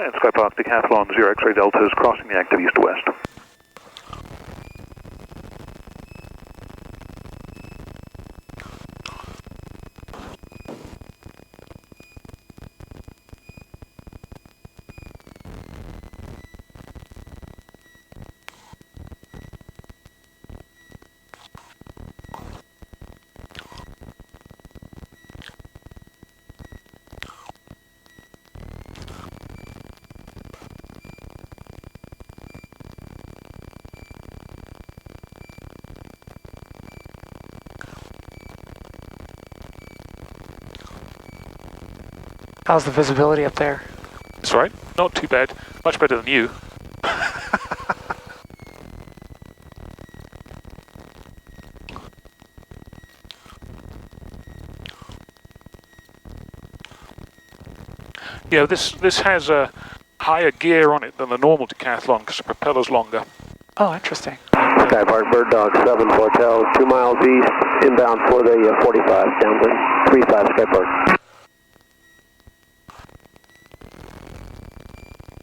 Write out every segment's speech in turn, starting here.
And Sky Park, Decathlon, 0 X-ray Delta is crossing the active east to west. How's the visibility up there? That's right, not too bad. Much better than you. Yeah, this has a higher gear on it than the normal Decathlon because the propeller's longer. Oh, interesting. Sky Park, Bird Dog 7 Hotel, 2 miles east, inbound for the 45, downwind, 35 Sky Park.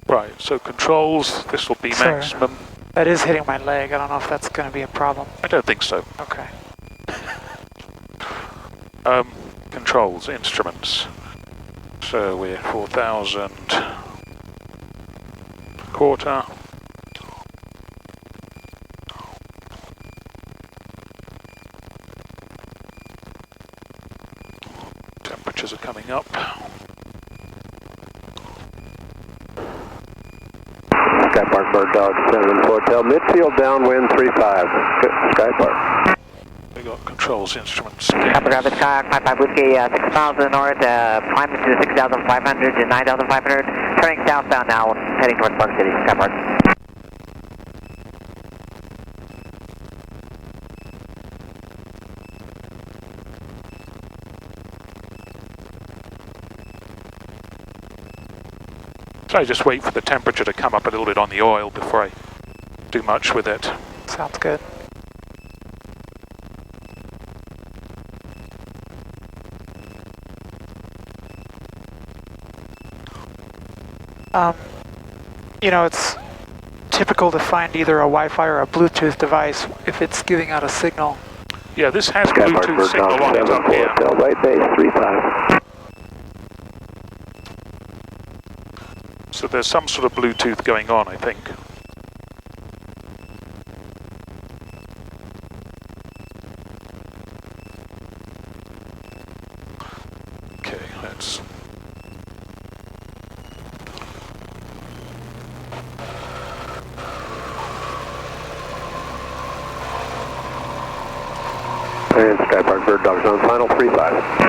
Right, so controls, this will be Sorry. maximum. That is hitting my leg. I don't know if that's going to be a problem. I don't think so. Okay. Controls, instruments. So we're 4,000 quarter. Temperatures are coming up. Sky Park, Bird Dog 7 Hotel, midfield downwind 35, Sky Park. We got controls, instruments. Copy, Rabbit Sky, 55 Whiskey, 6 miles to the north, climbing to 6,500 to 9,500, turning southbound now, heading towards Park City, Sky Park. So I just wait for the temperature to come up a little bit on the oil before I do much with it. Sounds good. You know, it's typical to find either a Wi-Fi or a Bluetooth device if it's giving out a signal. Yeah, this has Sky Park, Bluetooth Bird signal Dog on it 7 up here. Hotel, right base 35. So there's some sort of Bluetooth going on, I think. Okay, let's... And Sky Park, Bird Dog on final 35.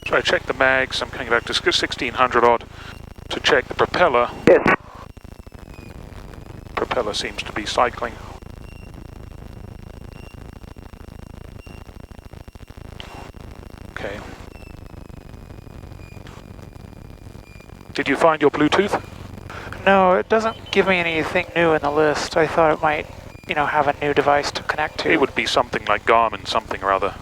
So I checked the mags, I'm coming back to 1600 odd to check the propeller. Yes. Propeller seems to be cycling. Okay. Did you find your Bluetooth? No, it doesn't give me anything new in the list. I thought it might, you know, have a new device to connect to. It would be something like Garmin something or other.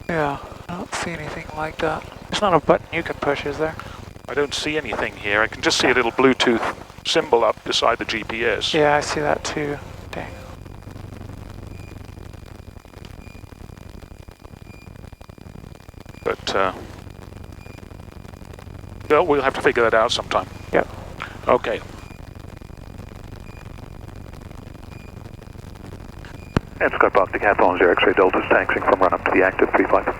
Yeah, I don't see anything like that. There's not a button you can push, is there? I don't see anything here. I can just see a little Bluetooth symbol up beside the GPS. Yeah, I see that too. Dang. But, well, we'll have to figure that out sometime. Yep. Okay. And Sky Park, Decathlon, 0 X-ray Delta is taxiing from run up to the active 35.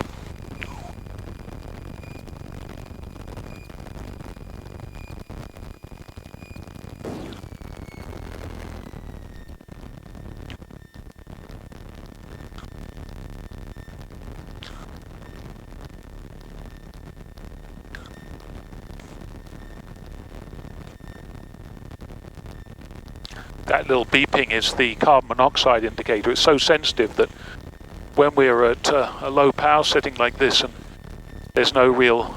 That little beeping is the carbon monoxide indicator. It's so sensitive that when we're at a low power setting like this and there's no real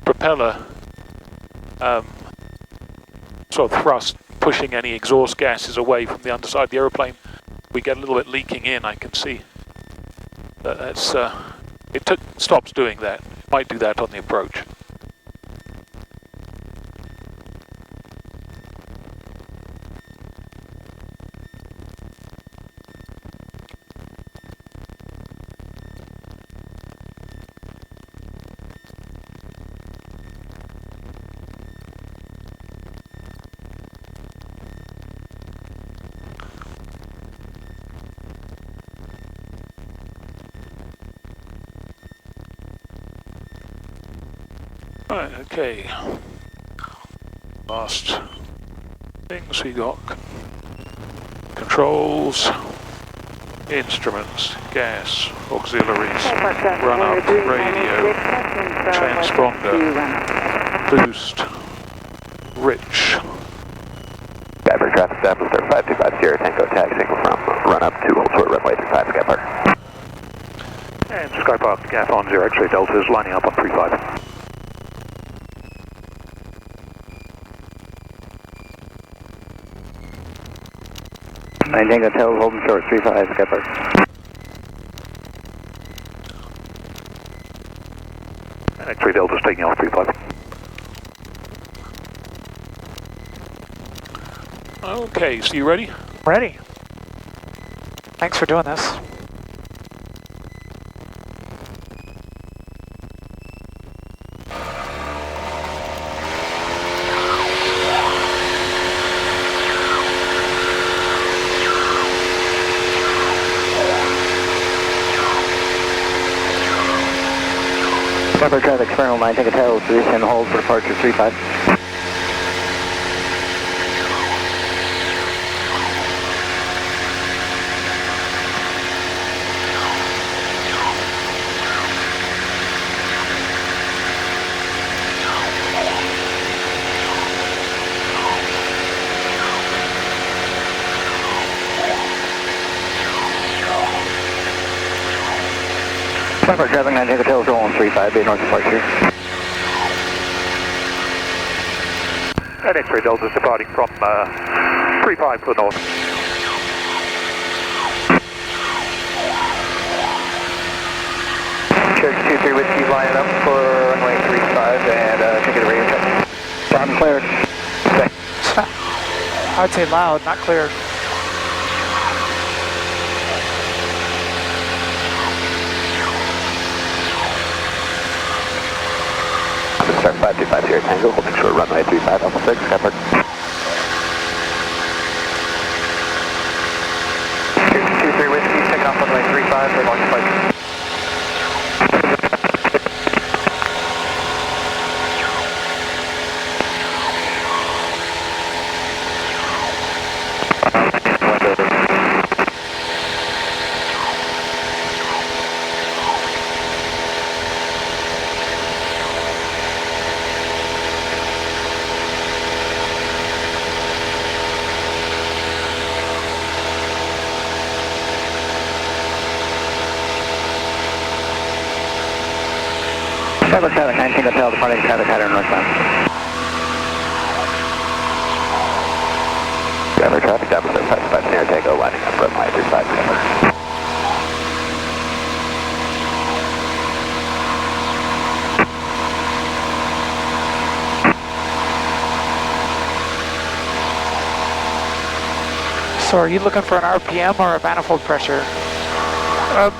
propeller sort of thrust, pushing any exhaust gases away from the underside of the aeroplane. We get a little bit leaking in, I can see. That's stops doing that. Might do that on the approach. Right, okay. Last things we got. Controls, instruments, gas, auxiliaries, run up, radio, transponder, boost, rich. Skipper, traffic staff will start 525 Sierra Tango taxiing from run up to hold short runway 35 Skipper. And Skypark Decathlon 0 X-ray Delta is lining up on 35. Tango Hotel, holding short 35 Skipper. And X-ray Delta is taking off 35. Okay, so you ready? Ready. Thanks for doing this. Skipper, traffic external 9 Tango Hotel, position hold for departure 35. Skipper, traffic 9 Tango Hotel, on 35, Bay North departure. And X-ray Delta is departing from 35 to the north. Church 23 Whiskey lining up for runway 35 and ticket radio check. Loud and clear. I would say loud, not clear. Start 525 Sierra Tango, holding short runway 35 Alpha 6, Skipper. Church 23 Whiskey, taking off runway 35 for launch flight. Skipper, traffic 19 Hotel, departing traffic pattern northbound. Skipper, traffic down to 55 Sierra Tango, lining up runway 35 Skipper. So are you looking for an RPM or a manifold pressure? I'm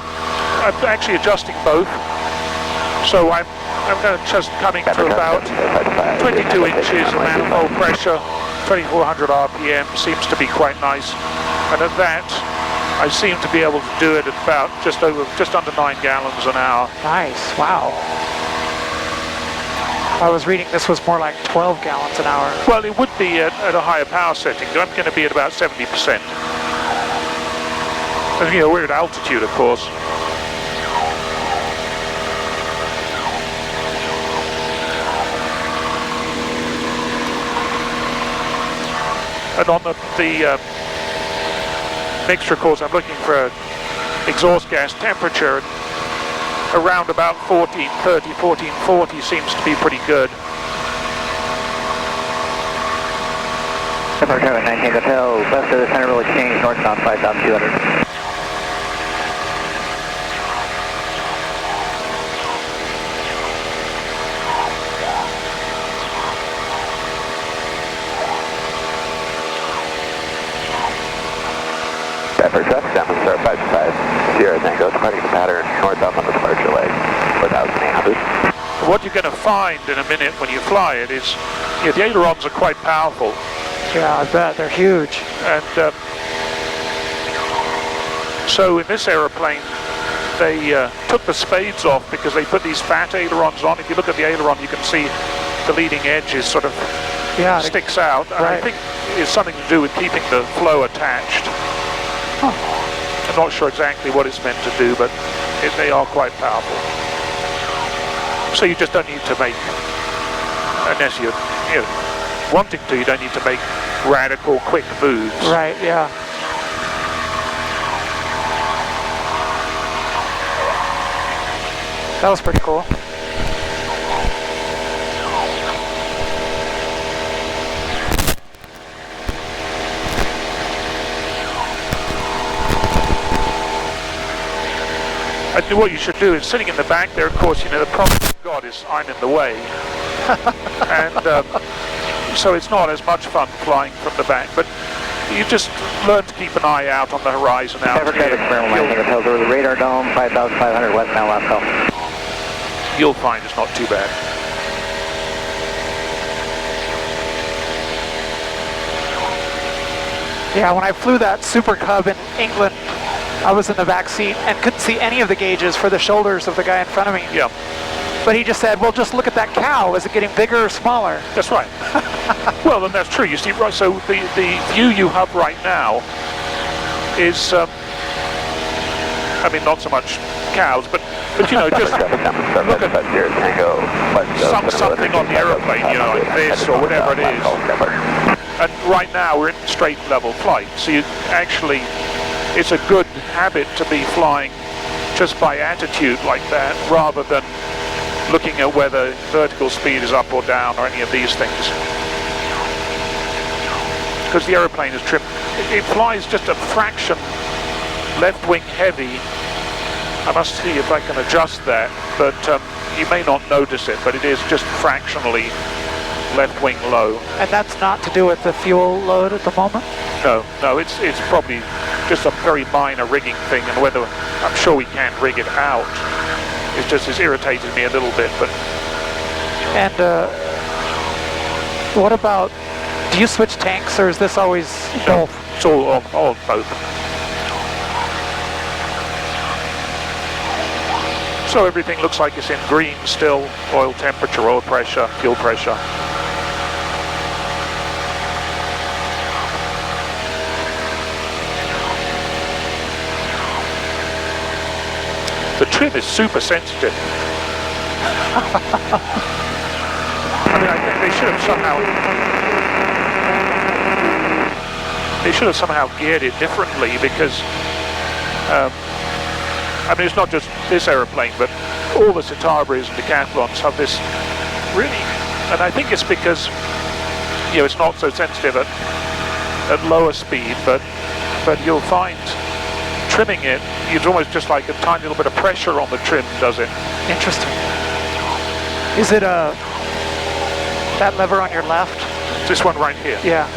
actually adjusting both. So I'm just coming to about 22 inches of manifold pressure, 2400 RPM seems to be quite nice. And at that, I seem to be able to do it at about just under 9 gallons an hour. Nice, wow. I was reading this was more like 12 gallons an hour. Well, it would be at a higher power setting. I'm going to be at about 70%. And, you know, we're at altitude, of course. And on the mixture, of course, I'm looking for exhaust gas temperature. Around about 1430, 1440 seems to be pretty good. Heber Valley 19 Hotel, west of the center road exchange, northbound 5200. Denver truck, 705 Sierra Tango, departing the pattern, northbound on the departure leg, 4,800. What you're going to find in a minute when you fly it is, the ailerons are quite powerful. Yeah, I bet. They're huge. And so in this aeroplane, they took the spades off because they put these fat ailerons on. If you look at the aileron, you can see the leading edge is sort of sticks out. And right. I think it's something to do with keeping the flow attached. Huh. I'm not sure exactly what it's meant to do, but they are quite powerful. So you just don't need to make, unless you're wanting to, you don't need to make radical, quick moves. Right, yeah. That was pretty cool. And what you should do is, sitting in the back there, of course, the problem you've got is I'm in the way. And so it's not as much fun flying from the back, but you just learn to keep an eye out on the horizon out Heber Valley Hotel, the radar dome, 5500 west now last call. You'll find it's not too bad. Yeah, when I flew that Super Cub in England, I was in the back seat and couldn't see any of the gauges for the shoulders of the guy in front of me. Yeah. But he just said, well, just look at that cow. Is it getting bigger or smaller? That's right. Well, and that's true. You see, right, so the view you have right now is, I mean, not so much cows, but just look at something on the aeroplane, like this or whatever it is. And right now we're in straight level flight, so you actually, it's a good habit to be flying just by attitude like that, rather than looking at whether vertical speed is up or down or any of these things. Because the aeroplane is trimmed, it flies just a fraction left wing heavy. I must see if I can adjust that, but you may not notice it, but it is just fractionally left wing low. And that's not to do with the fuel load at the moment? No, it's probably just a very minor rigging thing, and whether, I'm sure we can rig it out. It's irritated me a little bit, but... And what about, do you switch tanks, or is this always both? It's all both. So everything looks like it's in green still, oil temperature, oil pressure, fuel pressure. The trim is super sensitive. I mean, I think they should have somehow geared it differently, because I mean, it's not just this aeroplane, but all the Citabris and Decathlons have this really, and I think it's because it's not so sensitive at lower speed, but you'll find trimming it, it's almost just like a tiny little bit of pressure on the trim does it. Interesting. Is it that lever on your left? This one right here. Yeah.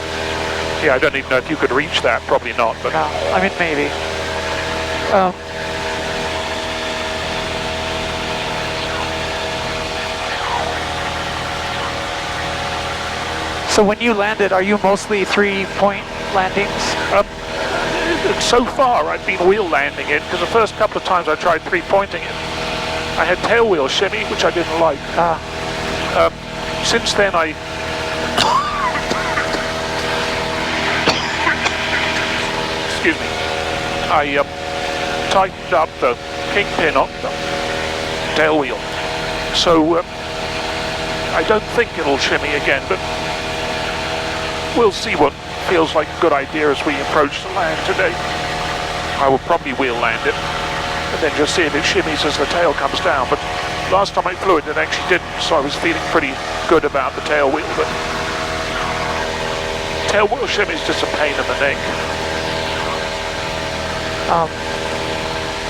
Yeah, I don't even know if you could reach that, probably not, but... No, I mean, maybe. So when you landed, are you mostly 3-point landings? So far, I've been wheel landing it, because the first couple of times I tried 3-pointing it, I had tail wheel shimmy, which I didn't like. Since then, excuse me, I tightened up the kingpin on the tail wheel. So I don't think it'll shimmy again, but we'll see what feels like a good idea as we approach the land today. I will probably wheel land it and then just see if it shimmies as the tail comes down, but last time I flew it, it actually didn't, so I was feeling pretty good about the tail wheel, but tail wheel shim is just a pain in the neck.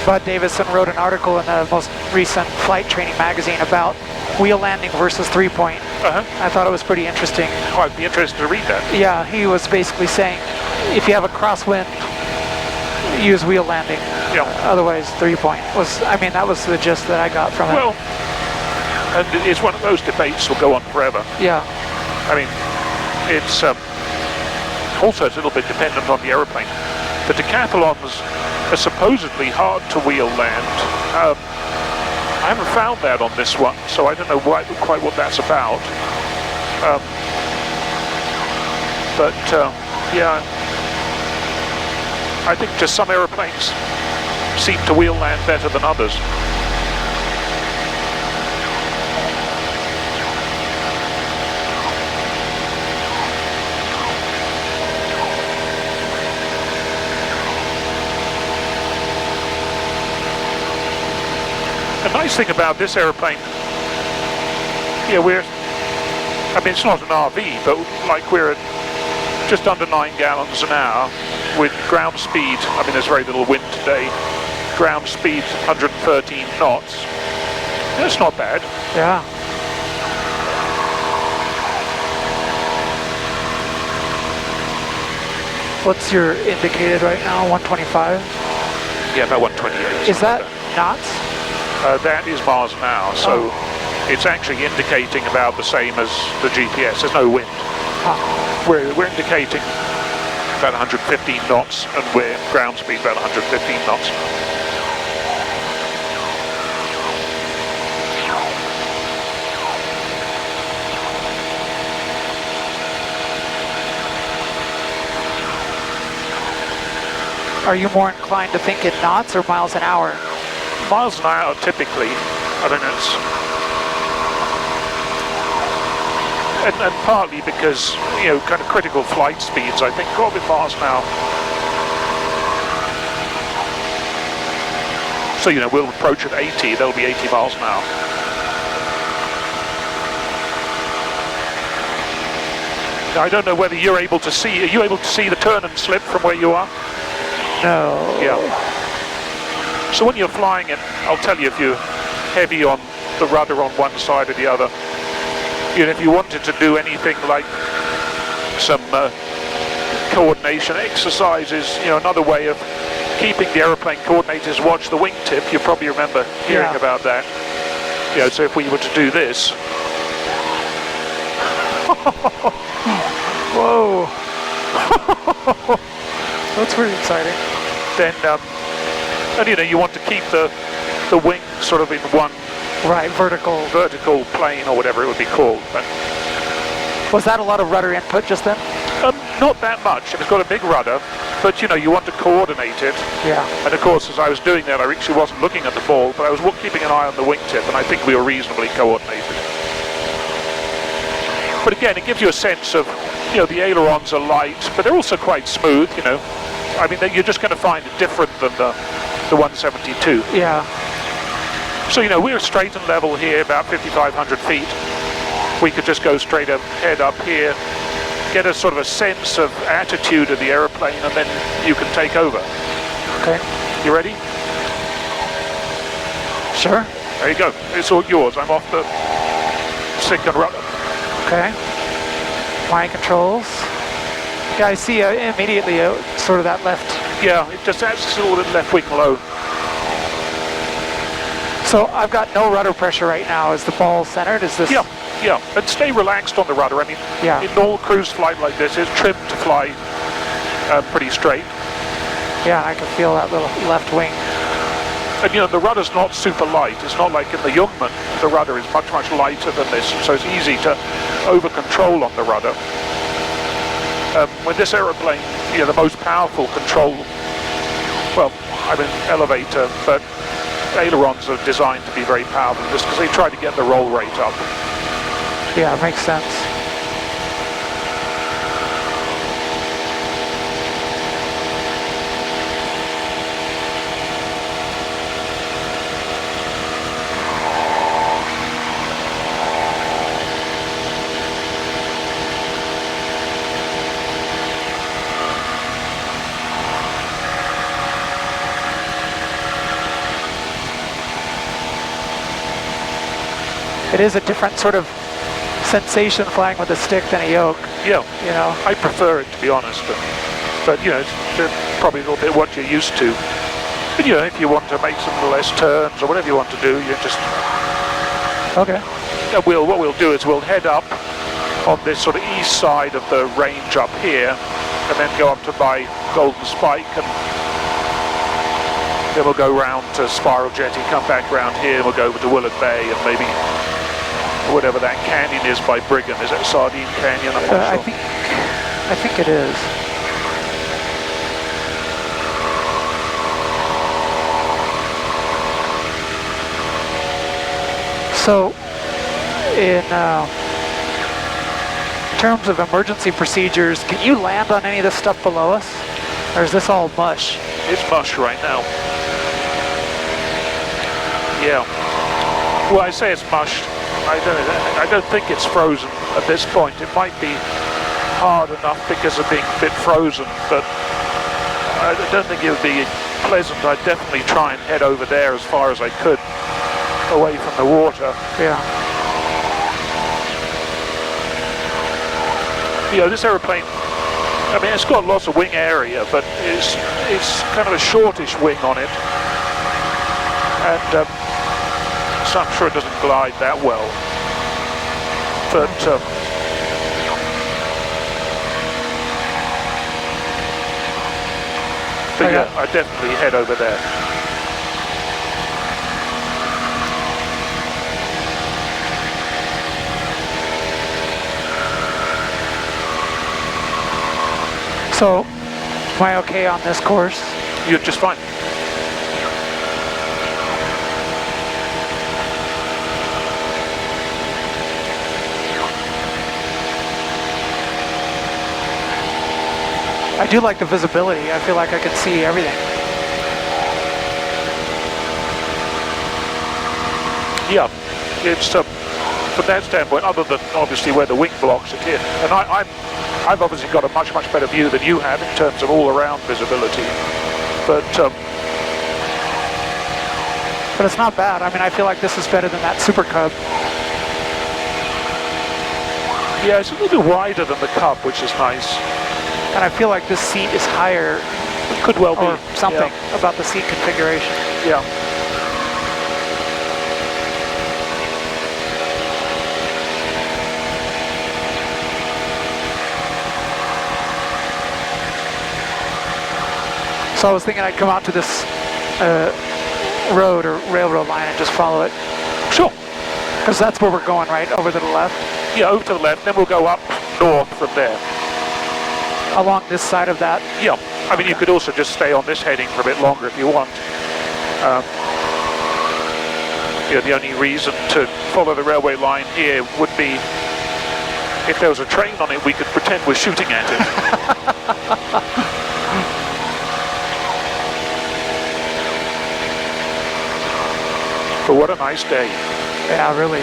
Bud Davison wrote an article in the most recent flight training magazine about wheel landing versus three-point. I thought it was pretty interesting. Oh, I'd be interested to read that. Yeah, he was basically saying if you have a crosswind, use wheel landing. Yeah. Otherwise, three-point was. I mean, that was the gist that I got from it. Well, and it's one of those debates will go on forever. Yeah. I mean, it's also it's a little bit dependent on the aeroplane. The Decathlons are supposedly hard to wheel land. I haven't found that on this one, so I don't know quite what that's about. Yeah, I think just some aeroplanes seem to wheel land better than others. The nice thing about this airplane, yeah, I mean, it's not an RV, but like we're at just under 9 gallons an hour with ground speed. I mean, there's very little wind today. Ground speed 113 knots. That's not bad. Yeah. What's your indicated right now? 125? Yeah, about 128. Is that knots? That is miles an hour, so it's actually indicating about the same as the GPS. There's no wind. We're indicating about 115 knots, and we're ground speed about 115 knots. Are you more inclined to think in knots or miles an hour? Miles an hour, typically. I mean, and partly because, you know, kind of critical flight speeds, I think, got a bit miles an hour. So, you know, we'll approach at 80, there'll be 80 miles an hour. Now, I don't know whether you're able to see, are you able to see the turn and slip from where you are? No. Yeah. So when you're flying it, I'll tell you if you're heavy on the rudder on one side or the other. You know, if you wanted to do anything like some coordination exercises, you know, another way of keeping the aeroplane coordinated is watch the wingtip. You probably remember hearing about that. You know, so if we were to do this. Whoa. That's pretty exciting. Then, and you know, you want to keep the wing sort of in one vertical plane or whatever it would be called. But was that a lot of rudder input just then? Not that much. It's got a big rudder, but you know, you want to coordinate it. Yeah. And of course, as I was doing that, I actually wasn't looking at the ball, but I was keeping an eye on the wingtip, and I think we were reasonably coordinated. But again, it gives you a sense of, you know, the ailerons are light, but they're also quite smooth, you know. I mean, you're just going to find it different than the 172. Yeah. So, you know, we're straight and level here, about 5,500 feet. We could just go straight ahead up here, get a sort of a sense of attitude of the aeroplane, and then you can take over. Okay. You ready? Sure. There you go. It's all yours. I'm off the second rudder. Okay. Flying controls. Yeah, I see immediately sort of that left. Yeah, it just adds sort of left wing low. So I've got no rudder pressure right now. Is the ball centered? Is this? Yeah, yeah. And stay relaxed on the rudder. I mean, in normal cruise flight like this, it's trimmed to fly pretty straight. Yeah, I can feel that little left wing. And you know, the rudder's not super light. It's not like in the Jungmann. The rudder is much, much lighter than this, so it's easy to over-control on the rudder. With this aeroplane, you know, the most powerful control, well, I mean, elevator, but ailerons are designed to be very powerful just because they try to get the roll rate up. Yeah, it makes sense. it is a different sort of sensation flying with a stick than a yoke. Yeah, you know. I prefer it, to be honest, but you know, it's probably a little bit what you're used to. But you know, if you want to make some less turns or whatever you want to do, you just... Okay. What we'll do is we'll head up on this sort of east side of the range up here, and then go up to my Golden Spike, and then we'll go round to Spiral Jetty, come back round here, and we'll go over to Willard Bay, and maybe whatever that canyon is by Brigham. Is that Sardine Canyon? I'm not sure. I think it is. So, in terms of emergency procedures, can you land on any of this stuff below us? Or is this all mush? It's mush right now. Yeah. Well, I say it's mush. I don't think it's frozen at this point. It might be hard enough because of being a bit frozen, but I don't think it would be pleasant. I'd definitely try and head over there as far as I could, away from the water. Yeah. You know, this aeroplane, I mean, it's got lots of wing area, but it's kind of a shortish wing on it, and so I'm sure it doesn't glide that well. But yeah, I definitely head over there. So, am I okay on this course? You're just fine. I do like the visibility. I feel like I can see everything. Yeah, it's from that standpoint, other than obviously where the wing blocks are here, and I've obviously got a much better view than you have in terms of all-around visibility, but it's not bad. I mean, I feel like this is better than that Super Cub. Yeah, it's a little bit wider than the Cub, which is nice. And I feel like this seat is higher. Could well be. Or something about the seat configuration. Yeah. So I was thinking I'd come out to this road or railroad line and just follow it. Sure. Because that's where we're going, right? Over to the left? Yeah, over to the left, then we'll go up north from there. Along this side of that? Yeah. I mean, you could also just stay on this heading for a bit longer if you want. You know, the only reason to follow the railway line here would be if there was a train on it, we could pretend we're shooting at it. But what a nice day. Yeah, really.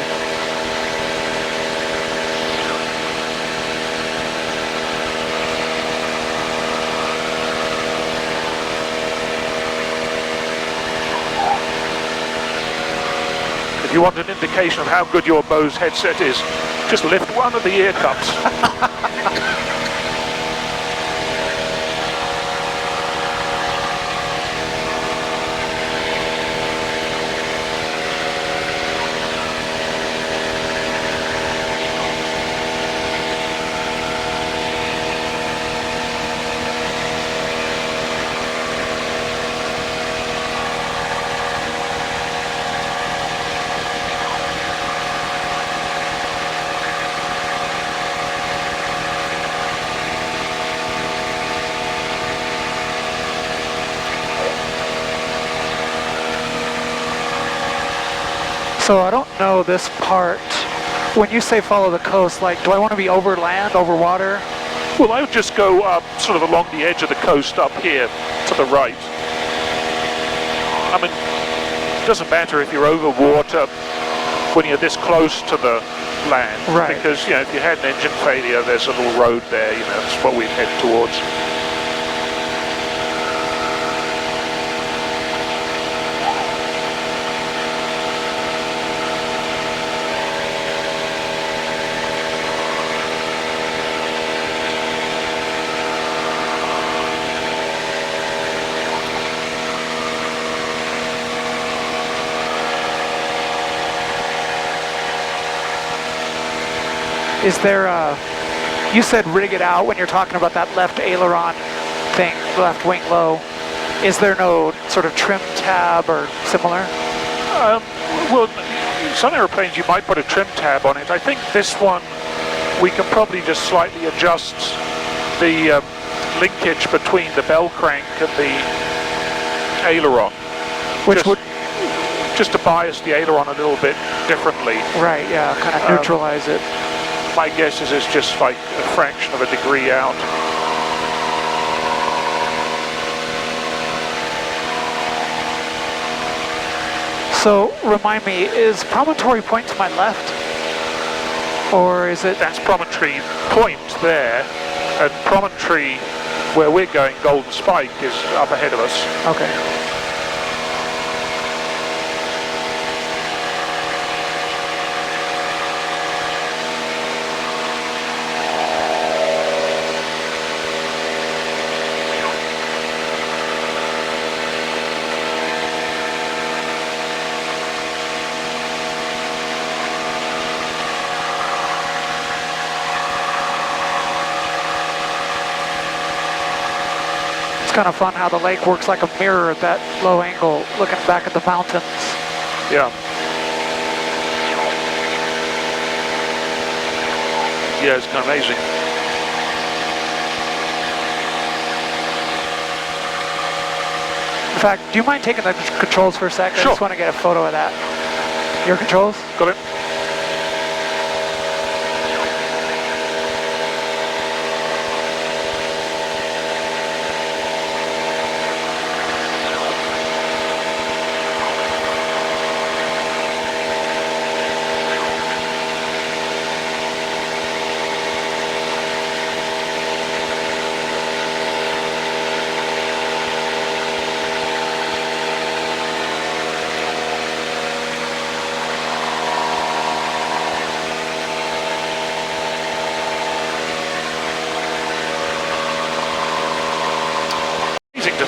If you want an indication of how good your Bose headset is, just lift one of the ear cups. So I don't know this part. When you say follow the coast, like, do I want to be over land, over water? Well, I would just go sort of along the edge of the coast up here to the right. I mean, it doesn't matter if you're over water when you're this close to the land. Right. Because, you know, if you had an engine failure, there's a little road there, you know, that's what we'd head towards. Is there you said rig it out when you're talking about that left aileron thing, left wing low. Is there no sort of trim tab or similar? Well, some airplanes you might put a trim tab on it. I think this one we can probably just slightly adjust the linkage between the bell crank and the aileron. Which would just to bias the aileron a little bit differently. Right, yeah, kind of neutralize it. My guess is it's just like a fraction of a degree out. So, remind me, is Promontory Point to my left? Or is it... That's Promontory Point there, and Promontory, where we're going, Golden Spike, is up ahead of us. Okay. It's kind of fun how the lake works like a mirror at that low angle, looking back at the mountains. Yeah. Yeah, it's kind of amazing. In fact, do you mind taking the controls for a sec? Sure. I just want to get a photo of that. Your controls? Got it.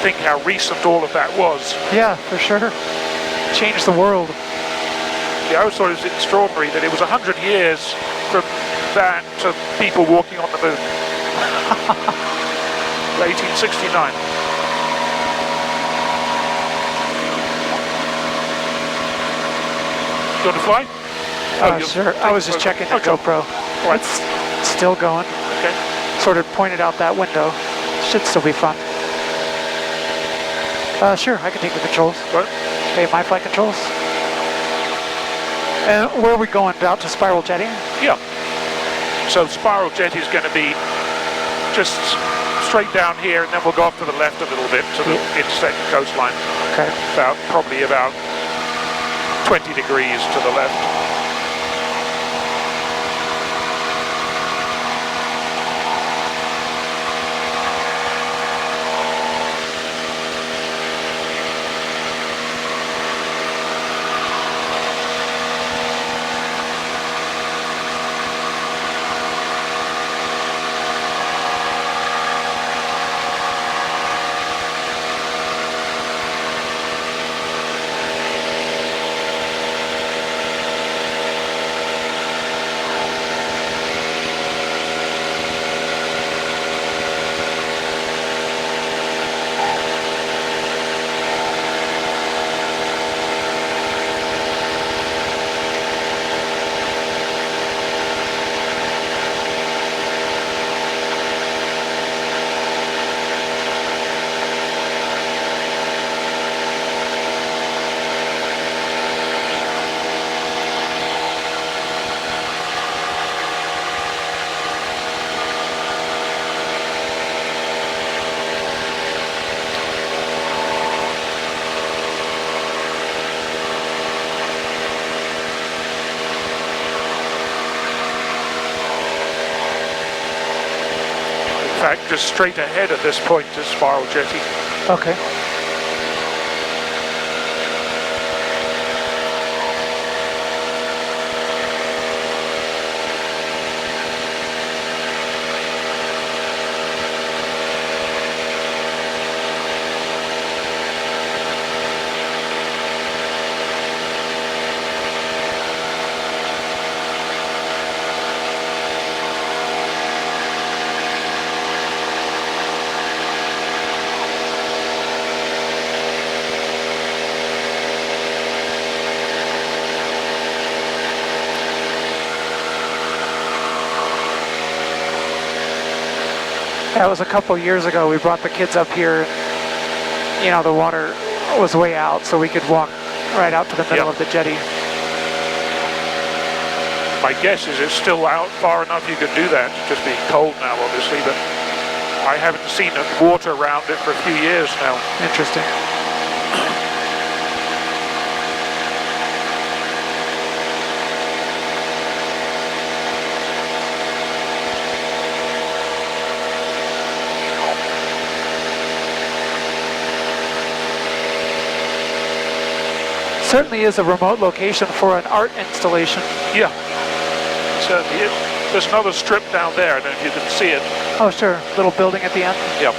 Think how recent all of that was. Yeah, for sure. Changed the world. Yeah, I always thought it was extraordinary that it was 100 years from that to people walking on the moon. 1869. You want to fly? Sure. I was just checking the GoPro. Right. It's still going. Okay. Sort of pointed out that window. Should still be fun. Sure, I can take the controls. What? Okay, my flight controls. And where are we going? Out to spiral jetting? Yeah. So spiral jetty is going to be just straight down here, and then we'll go off to the left a little bit to the intersect coastline. Okay. Probably about 20 degrees to the left. Just straight ahead at this point is spiral jetty. Okay. That was a couple years ago. We brought the kids up here. You know, the water was way out, so we could walk right out to the middle of the jetty. My guess is it's still out far enough you could do that. It's just being cold now, obviously, but I haven't seen water around it for a few years now. Interesting. Certainly is a remote location for an art installation. Yeah, certainly is. There's another strip down there. I don't know if you can see it. Oh, sure. Little building at the end. Yep.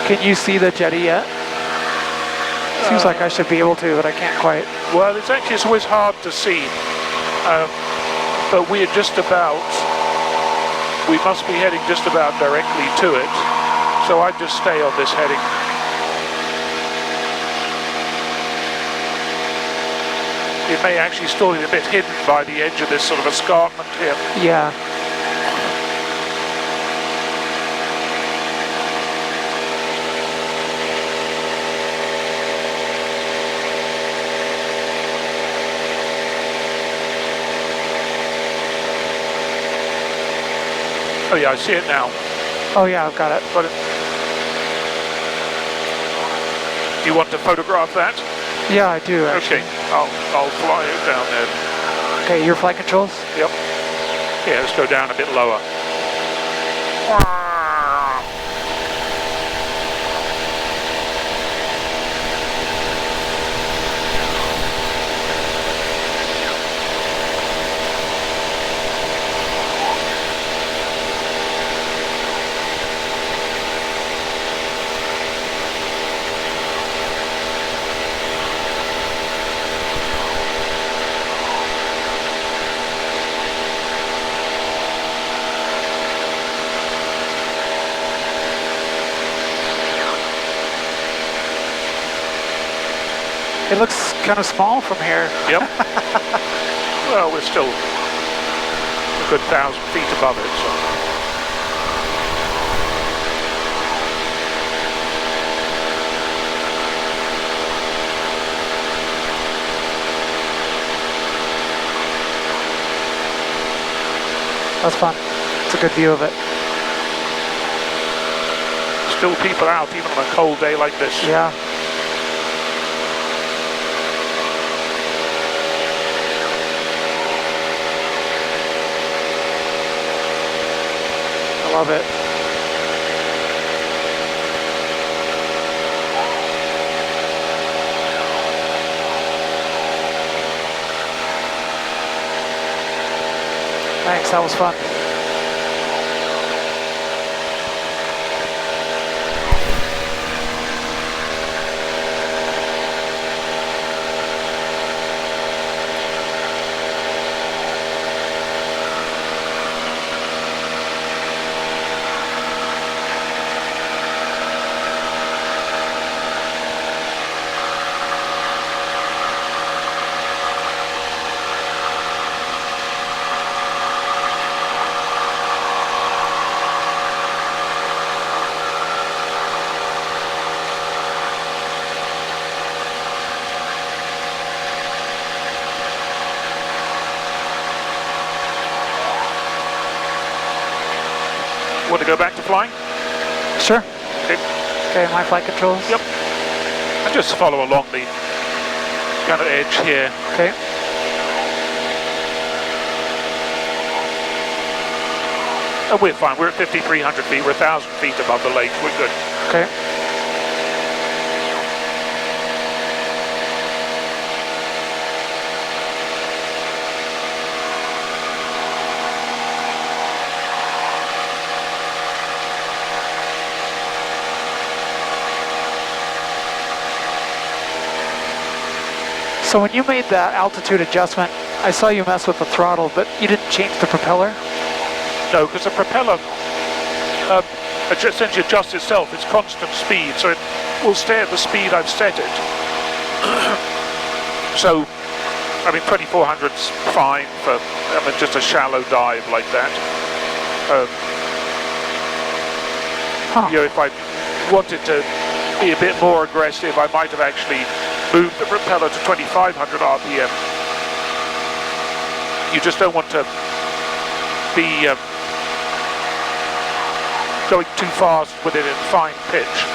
Can you see the jetty yet? Seems like I should be able to, but I can't quite. Well, it's always hard to see. But we're just about, we must be heading just about directly to it. So I'd just stay on this heading. It may actually still be a bit hidden by the edge of this sort of escarpment here. Yeah. Oh yeah, I see it now. Oh yeah, I've got it. Got it. Do you want to photograph that? Yeah, I do actually. Okay, I'll fly it down there. Okay, your flight controls? Yep. Yeah, let's go down a bit lower. It looks kind of small from here. Yep. Well, we're still a good 1,000 feet above it, so. That's fun. It's a good view of it. Still people out even on a cold day like this. Yeah. I love it. Thanks, that was fun. Want to go back to flying? Sure. Okay. Okay, my flight controls? Yep. And just follow along the kind of edge here. Okay. And we're fine. We're at 5,300 feet. We're 1,000 feet above the lake. We're good. Okay. So when you made that altitude adjustment, I saw you mess with the throttle, but you didn't change the propeller? No, because the propeller essentially adjusts itself. It's constant speed, so it will stay at the speed I've set it. So, I mean, 2400's fine for just a shallow dive like that. You know, if I wanted to be a bit more aggressive, I might have actually moved the propeller to 2,500 RPM. You just don't want to be going too fast with it in fine pitch.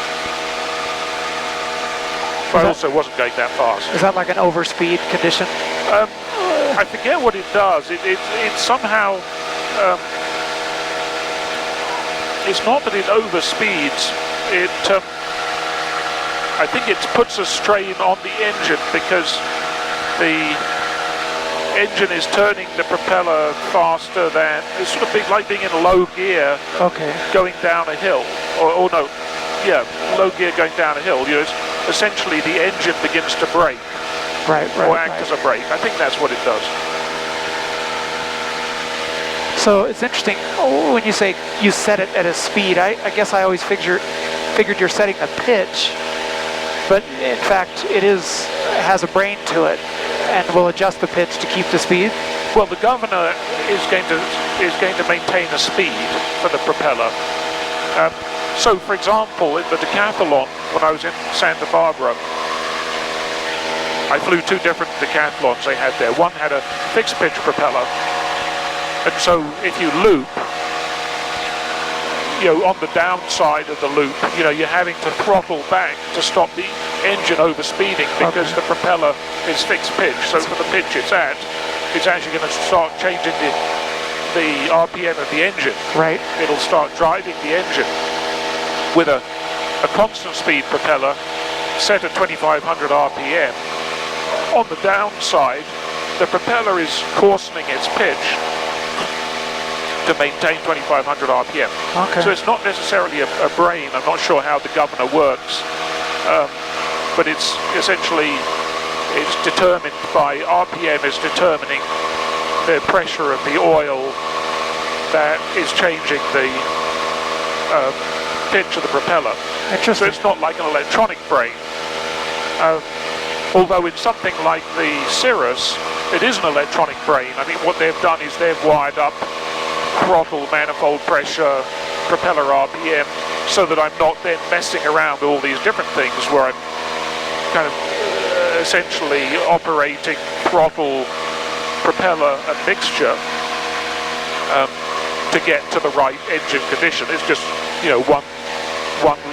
But I also wasn't going that fast. Is that like an overspeed condition? I forget what it does. It somehow... it's not that it overspeeds. I think it puts a strain on the engine because the engine is turning the propeller faster than, it's sort of like being in low gear going down a hill. Or no, yeah, low gear going down a hill. You know, it's essentially the engine begins to brake. Right. Or act as a brake. I think that's what it does. So it's interesting, when you say you set it at a speed, I guess I always figured you're setting the pitch. But in fact, it has a brain to it, and will adjust the pitch to keep the speed. Well, the governor is going to maintain a speed for the propeller. So, for example, in the Decathlon, when I was in Santa Barbara, I flew two different Decathlons they had there. One had a fixed pitch propeller, and so if you loop, you know, on the downside of the loop, you know, you're having to throttle back to stop the engine overspeeding because the propeller is fixed pitch. So for the pitch it's at, it's actually going to start changing the RPM of the engine. Right. It'll start driving the engine with a constant speed propeller set at 2,500 RPM. On the downside, the propeller is coarsening its pitch to maintain 2,500 RPM. Okay. So it's not necessarily a brain. I'm not sure how the governor works, but it's essentially, it's determined by RPM is determining the pressure of the oil that is changing the pitch of the propeller. Interesting. So it's not like an electronic brain. Although in something like the Cirrus, it is an electronic brain. I mean, what they've done is they've wired up throttle, manifold pressure, propeller RPM, so that I'm not then messing around with all these different things where I'm kind of essentially operating throttle, propeller and mixture to get to the right engine condition. It's just, you know, one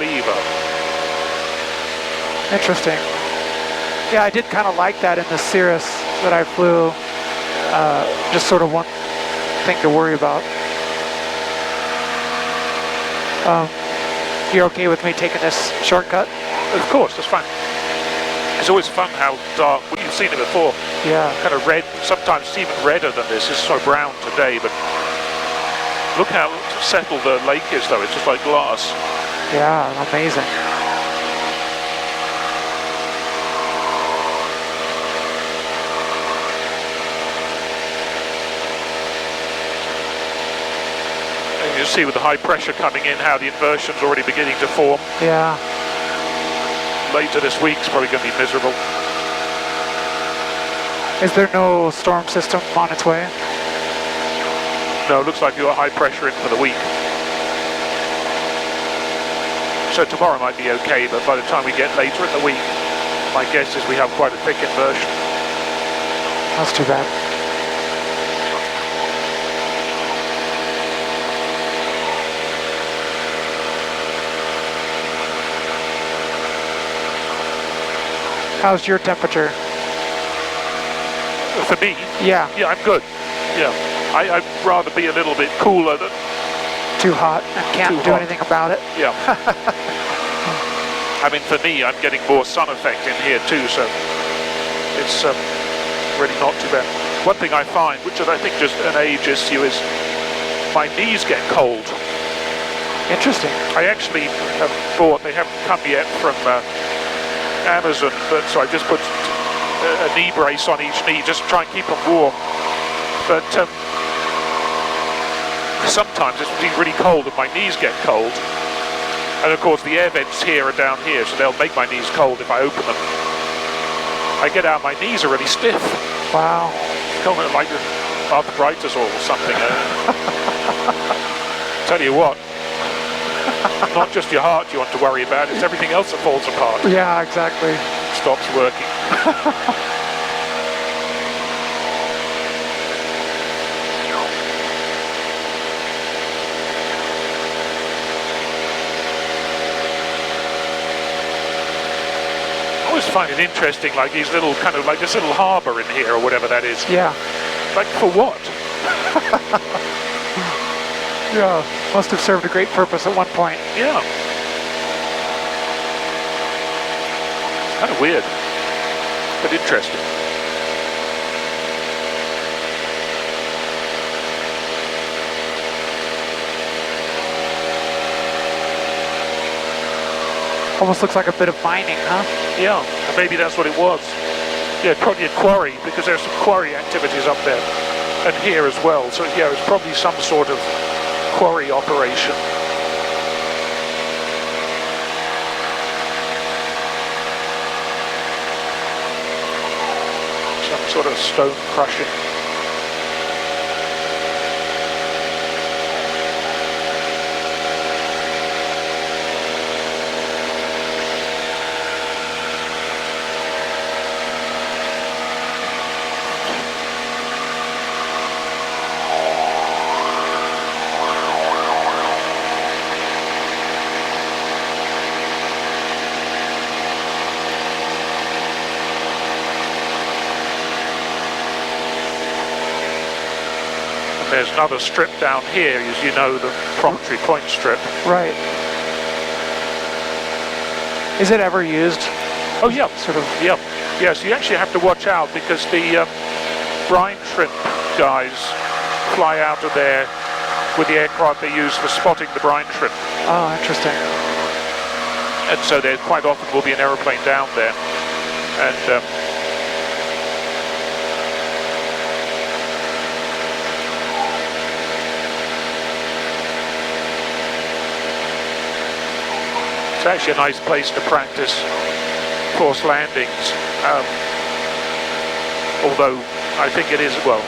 lever. Interesting. Yeah, I did kind of like that in the Cirrus that I flew. Just sort of one thing to worry about. You're okay with me taking this shortcut? Of course, that's fine. It's always fun how dark, well, you've seen it before. Yeah. Kind of red, sometimes it's even redder than this. It's so brown today, but look how settled the lake is though. It's just like glass. Yeah, amazing. You see with the high pressure coming in how the inversion's already beginning to form. Yeah. Later this week's probably going to be miserable. Is there no storm system on its way? No, it looks like you've got high pressure in for the week. So tomorrow might be okay, but by the time we get later in the week, my guess is we have quite a thick inversion. That's too bad. How's your temperature? For me? Yeah. Yeah, I'm good. Yeah. I'd rather be a little bit cooler than too hot and can't do anything about it. Yeah. I mean, for me, I'm getting more sun effect in here too, so it's really not too bad. One thing I find, which is I think just an age issue, is my knees get cold. Interesting. I actually have bought, they haven't come yet from Amazon, but so I just put a knee brace on each knee just to try and keep them warm. But sometimes it's really cold and my knees get cold. And of course the air vents here are down here, so they'll make my knees cold if I open them. I get out, my knees are really stiff. Wow. Kind of like arthritis or something. Tell you what, not just your heart you want to worry about, it's everything else that falls apart. Yeah, exactly. Stops working. I always find it interesting, like these little kind of like this little harbour in here or whatever that is. Yeah. Like for what? Yeah. Must have served a great purpose at one point. Yeah. Kind of weird, but interesting. Almost looks like a bit of mining, huh? Yeah, maybe that's what it was. Yeah, probably a quarry, because there's some quarry activities up there and here as well. So yeah, it's probably some sort of quarry operation. Some sort of stone crushing. There's another strip down here, as you know, the Promontory Point strip. Right. Is it ever used? Oh yeah, Sort of. yeah. Yeah, so you actually have to watch out because the brine shrimp guys fly out of there with the aircraft they use for spotting the brine shrimp. Oh, interesting. And so there quite often will be an aeroplane down there. And it's actually a nice place to practice forced landings, although I think it is, well,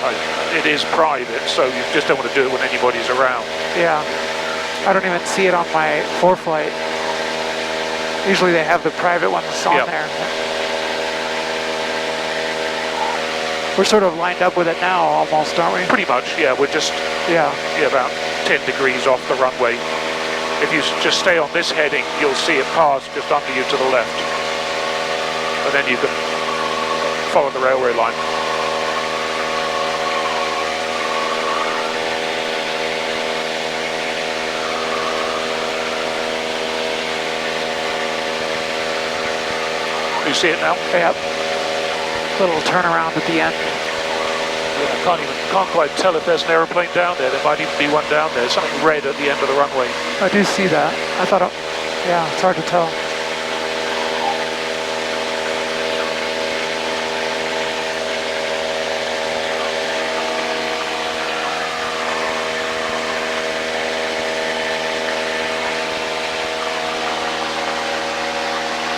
it is private, so you just don't want to do it when anybody's around. Yeah. I don't even see it on my ForeFlight. Usually they have the private ones on there. We're sort of lined up with it now almost, aren't we? Pretty much, yeah. We're just about 10 degrees off the runway. If you just stay on this heading, you'll see it pass just under you to the left. And then you can follow the railway line. You see it now? Yep. Little turnaround at the end. Yeah, I can't quite tell if there's an aeroplane down there. There might even be one down there. Something red at the end of the runway. I do see that. I thought, yeah, it's hard to tell.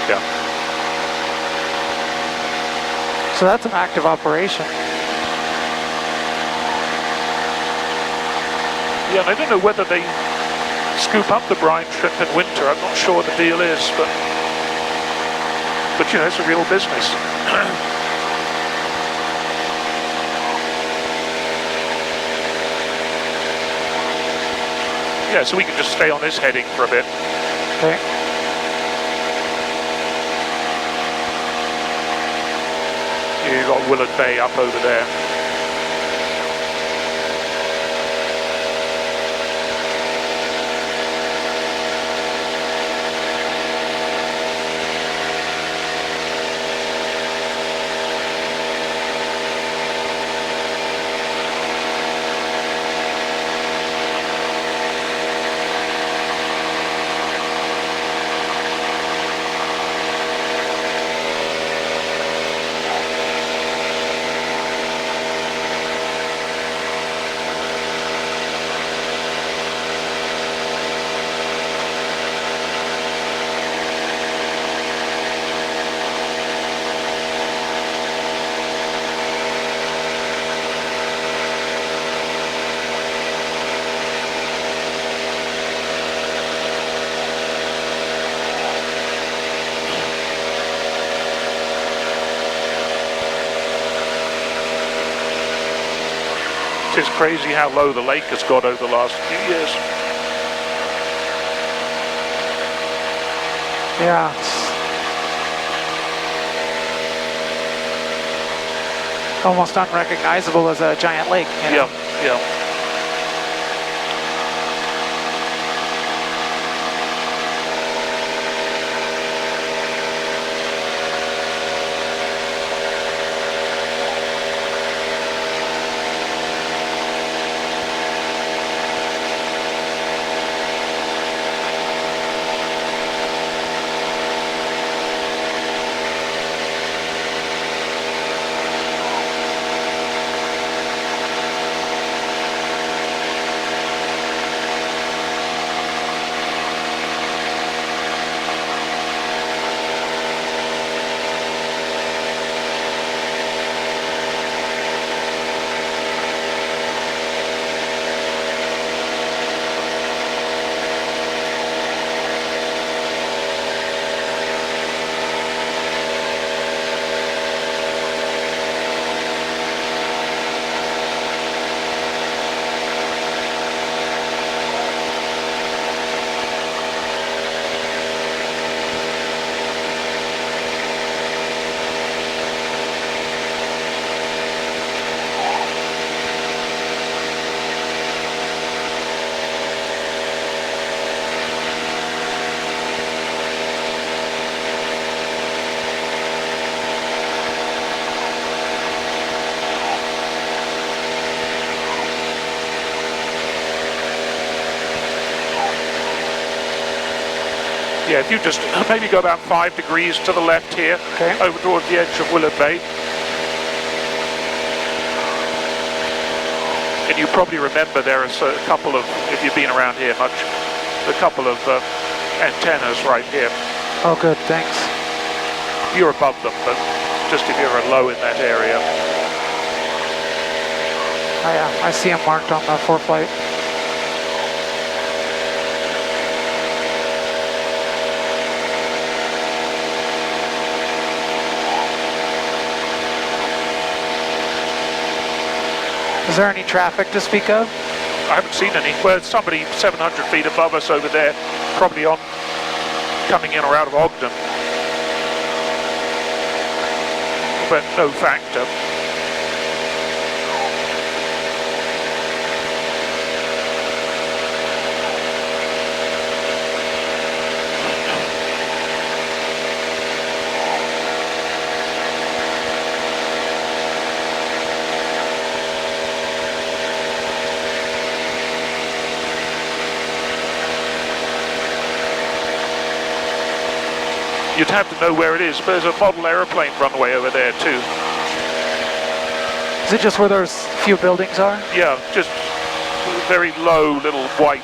Yeah. So that's an active operation. Yeah, and I don't know whether they scoop up the brine shrimp in winter. I'm not sure what the deal is, but you know, it's a real business. Yeah, so we can just stay on this heading for a bit. Okay. You've got Willard Bay up over there. It's just crazy how low the lake has got over the last few years. Yeah. It's almost unrecognizable as a giant lake. You know? Yeah, yeah. Yeah, if you just maybe go about 5 degrees to the left here, okay, over towards the edge of Willard Bay. And you probably remember there is a couple of, if you've been around here much, a couple of antennas right here. Oh good, thanks. You're above them, but just if you're low in that area. Oh yeah, I see them marked on the ForeFlight. Is there any traffic to speak of? I haven't seen any. Well, there's somebody 700 feet above us over there, probably on coming in or out of Ogden. But no factor. You'd have to know where it is, but there's a model aeroplane runway over there too. Is it just where those few buildings are? Yeah, just very low little white.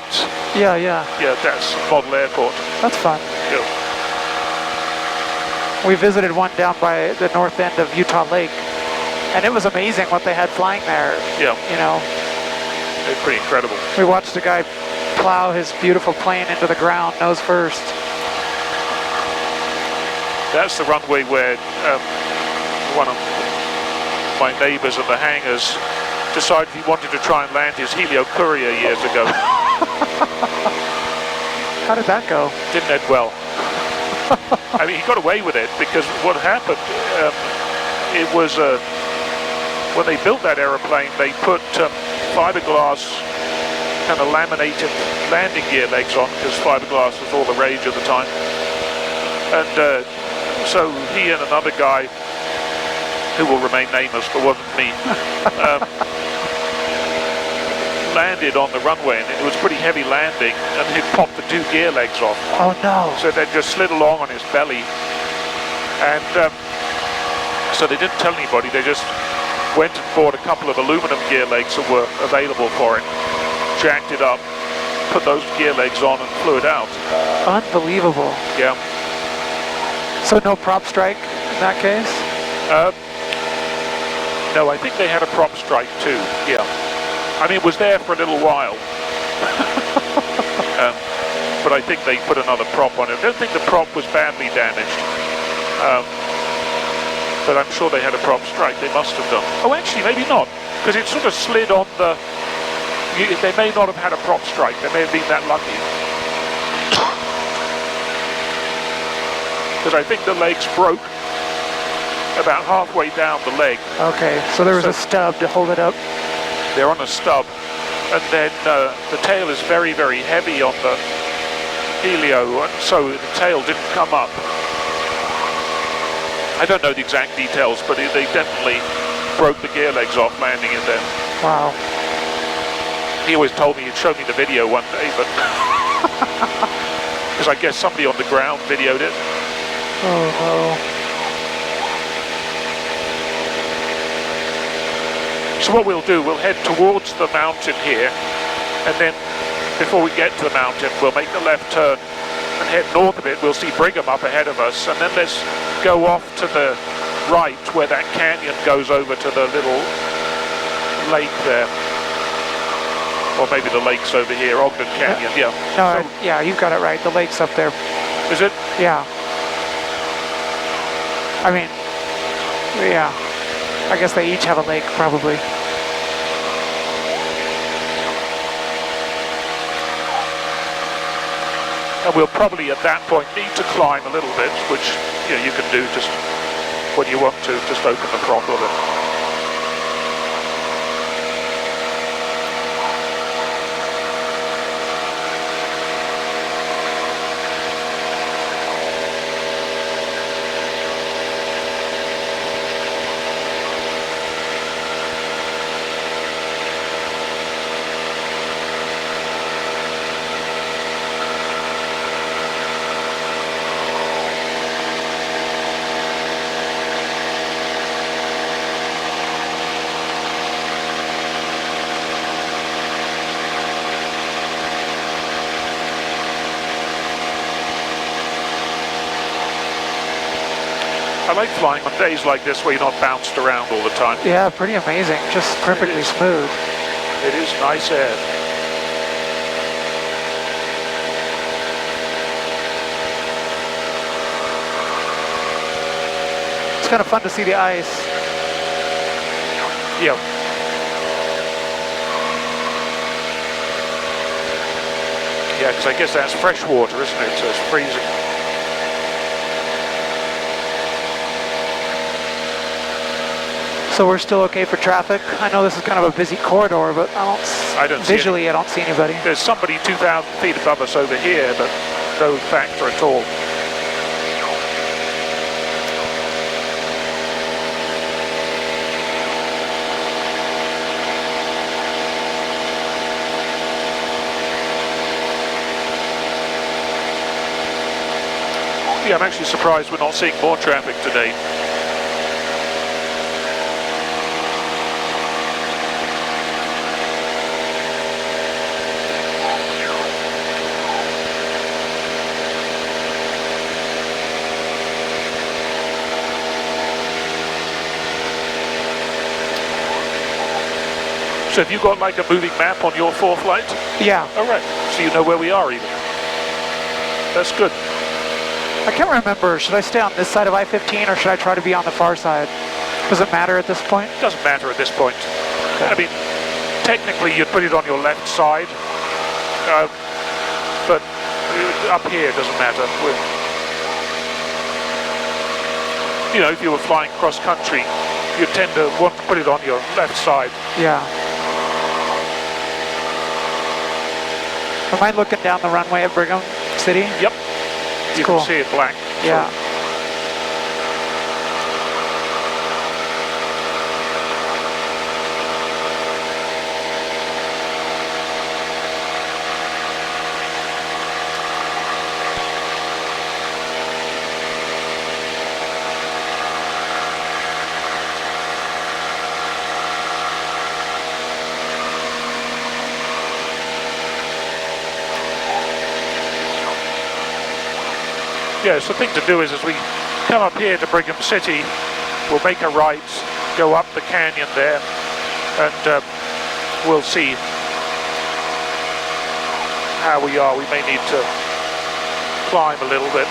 Yeah, yeah. Yeah, that's model airport. That's fun. Yeah. We visited one down by the north end of Utah Lake, and it was amazing what they had flying there. Yeah. You know, They're pretty incredible. we watched a guy plow his beautiful plane into the ground, nose first. That's the runway where one of my neighbors at the hangars decided he wanted to try and land his Helio Courier years ago. How did that go? Didn't end well. I mean, he got away with it because what happened, it was, when they built that aeroplane, they put fiberglass kind of laminated landing gear legs on because fiberglass was all the rage at the time. And so he and another guy, who will remain nameless but wasn't me, landed on the runway, and it was pretty heavy landing, and he popped the 2 gear legs off. Oh no. So they just slid along on his belly, and so they didn't tell anybody. They just went and bought a couple of aluminum gear legs that were available for it, jacked it up, put those gear legs on, and flew it out. Unbelievable. Yeah. So no prop strike in that case? No, I think they had a prop strike too, yeah. I mean, it was there for a little while. But I think they put another prop on it. I don't think the prop was badly damaged. but I'm sure they had a prop strike. They must have done. Oh, actually, maybe not, because it sort of slid on the... They may not have had a prop strike. They may have been that lucky. Because I think the legs broke about halfway down the leg. Okay, so there was a stub to hold it up. They're on a stub, and then the tail is very, very heavy on the helio, and so the tail didn't come up. I don't know the exact details, but they definitely broke the gear legs off landing it there. Wow. He always told me, he'd show me the video one day, but because I guess somebody on the ground videoed it. Oh no. So what we'll do, we'll head towards the mountain here, and then before we get to the mountain, we'll make the left turn and head north a bit. We'll see Brigham up ahead of us, and then let's go off to the right where that canyon goes over to the little lake there. Or maybe the lake's over here, Ogden Canyon, yeah. No, yeah, you've got it right. The lake's up there. Is it? Yeah. I mean, yeah. I guess they each have a lake, probably. And we'll probably at that point need to climb a little bit, which you can do just when you want to, just open the throttle a bit. I like flying on days like this where you're not bounced around all the time. Yeah, pretty amazing. Just perfectly smooth. It is nice air. It's kind of fun to see the ice. Yeah. Yeah, because I guess that's fresh water, isn't it? So it's freezing. So we're still okay for traffic? I know this is kind of a busy corridor, but I don't see anybody. There's somebody 2,000 feet above us over here, but no factor at all. Yeah, I'm actually surprised we're not seeing more traffic today. So have you got like a moving map on your ForeFlight? Yeah. All right. So you know where we are even. That's good. I can't remember. Should I stay on this side of I-15 or should I try to be on the far side? Does it matter at this point? It doesn't matter at this point. Okay. I mean, technically you'd put it on your left side, but up here it doesn't matter. You know, if you were flying cross country, you tend to want to put it on your left side. Yeah. Am I looking down the runway at Brigham City? Yep. You cool. can see it black. Yeah. So. Yeah, so the thing to do is as we come up here to Brigham City, we'll make a right, go up the canyon there, and we'll see how we are. We may need to climb a little bit.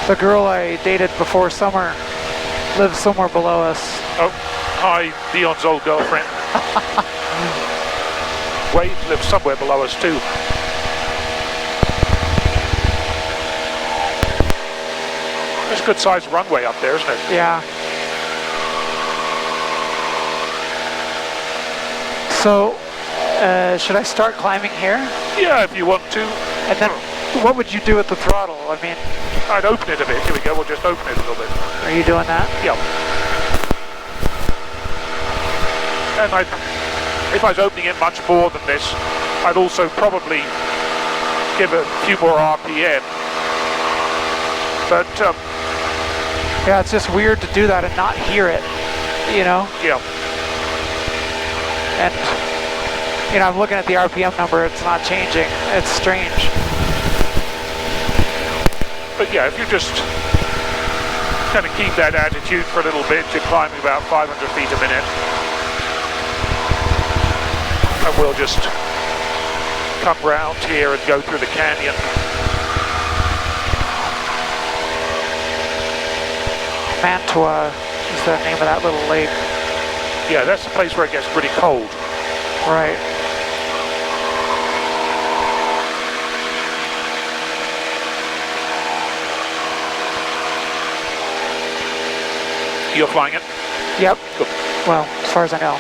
The girl I dated before summer lives somewhere below us. Oh, hi, Dion's old girlfriend. Wade lives somewhere below us too. There's a good sized runway up there, isn't it? Yeah. So, should I start climbing here? Yeah, if you want to. And then, what would you do with the throttle? I mean, I'd open it a bit. Here we go, we'll just open it a little bit. are you doing that? Yeah. And if I was opening it much more than this, I'd also probably give it a few more RPM. But, Yeah, it's just weird to do that and not hear it, you know? yeah. And, you know, I'm looking at the RPM number, it's not changing. It's strange. But yeah, if you just kind of keep that attitude for a little bit, you're climbing about 500 feet a minute. And we'll just come round here and go through the canyon. Mantua is the name of that little lake. Yeah, that's the place where it gets pretty cold. Right. You're flying it? Yep. Good. Well, as far as I know.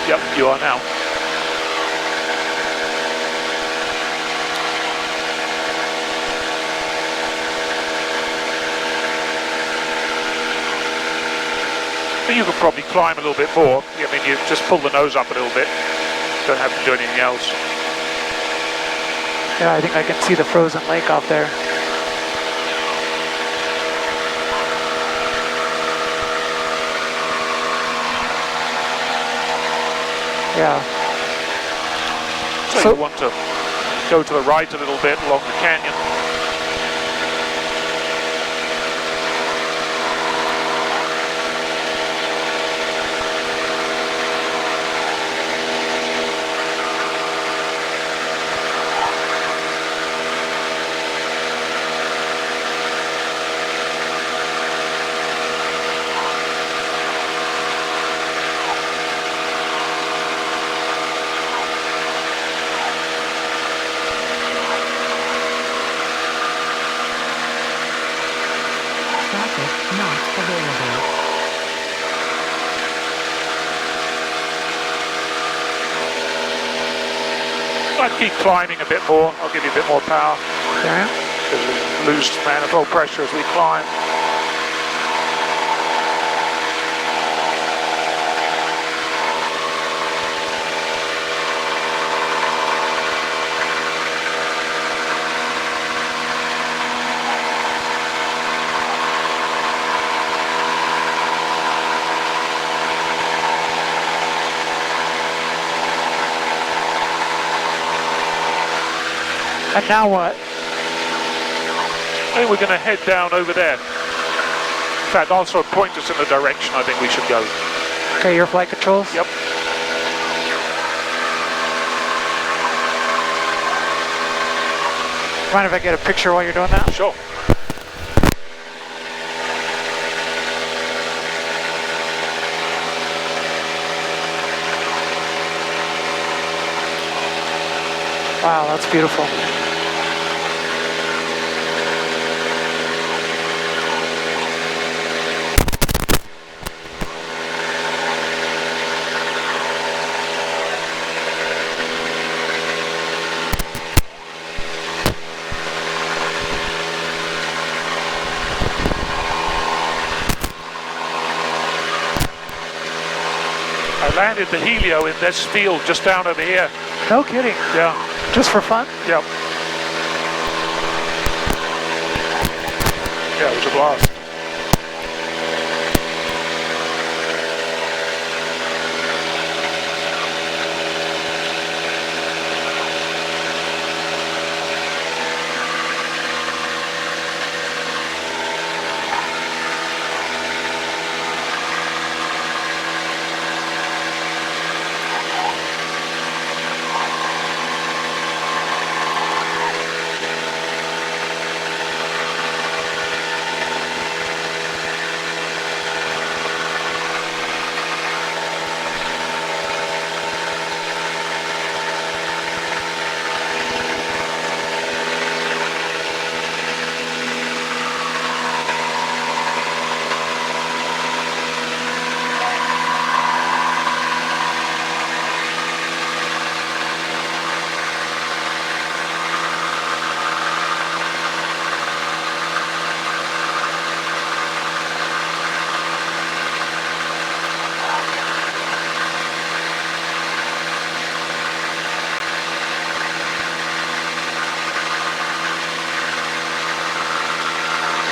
Yep, you are now. You could probably climb a little bit more. I mean, you just pull the nose up a little bit. Don't have to do anything else. Yeah, I think I can see the frozen lake off there. Yeah. So you want to go to the right a little bit along the canyon. I'd keep climbing a bit more. I'll give you a bit more power. Yeah. Because we lose manifold pressure as we climb. And now what? I think we're going to head down over there. In fact, I'll sort of point us in the direction I think we should go. Okay, your flight controls? Yep. Mind if I get a picture while you're doing that? Sure. Wow, that's beautiful. I landed the Helio in this field just down over here. No kidding. Yeah. Just for fun? Yep. Yeah, it was a blast.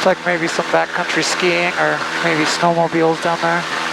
like maybe some backcountry skiing or maybe snowmobiles down there.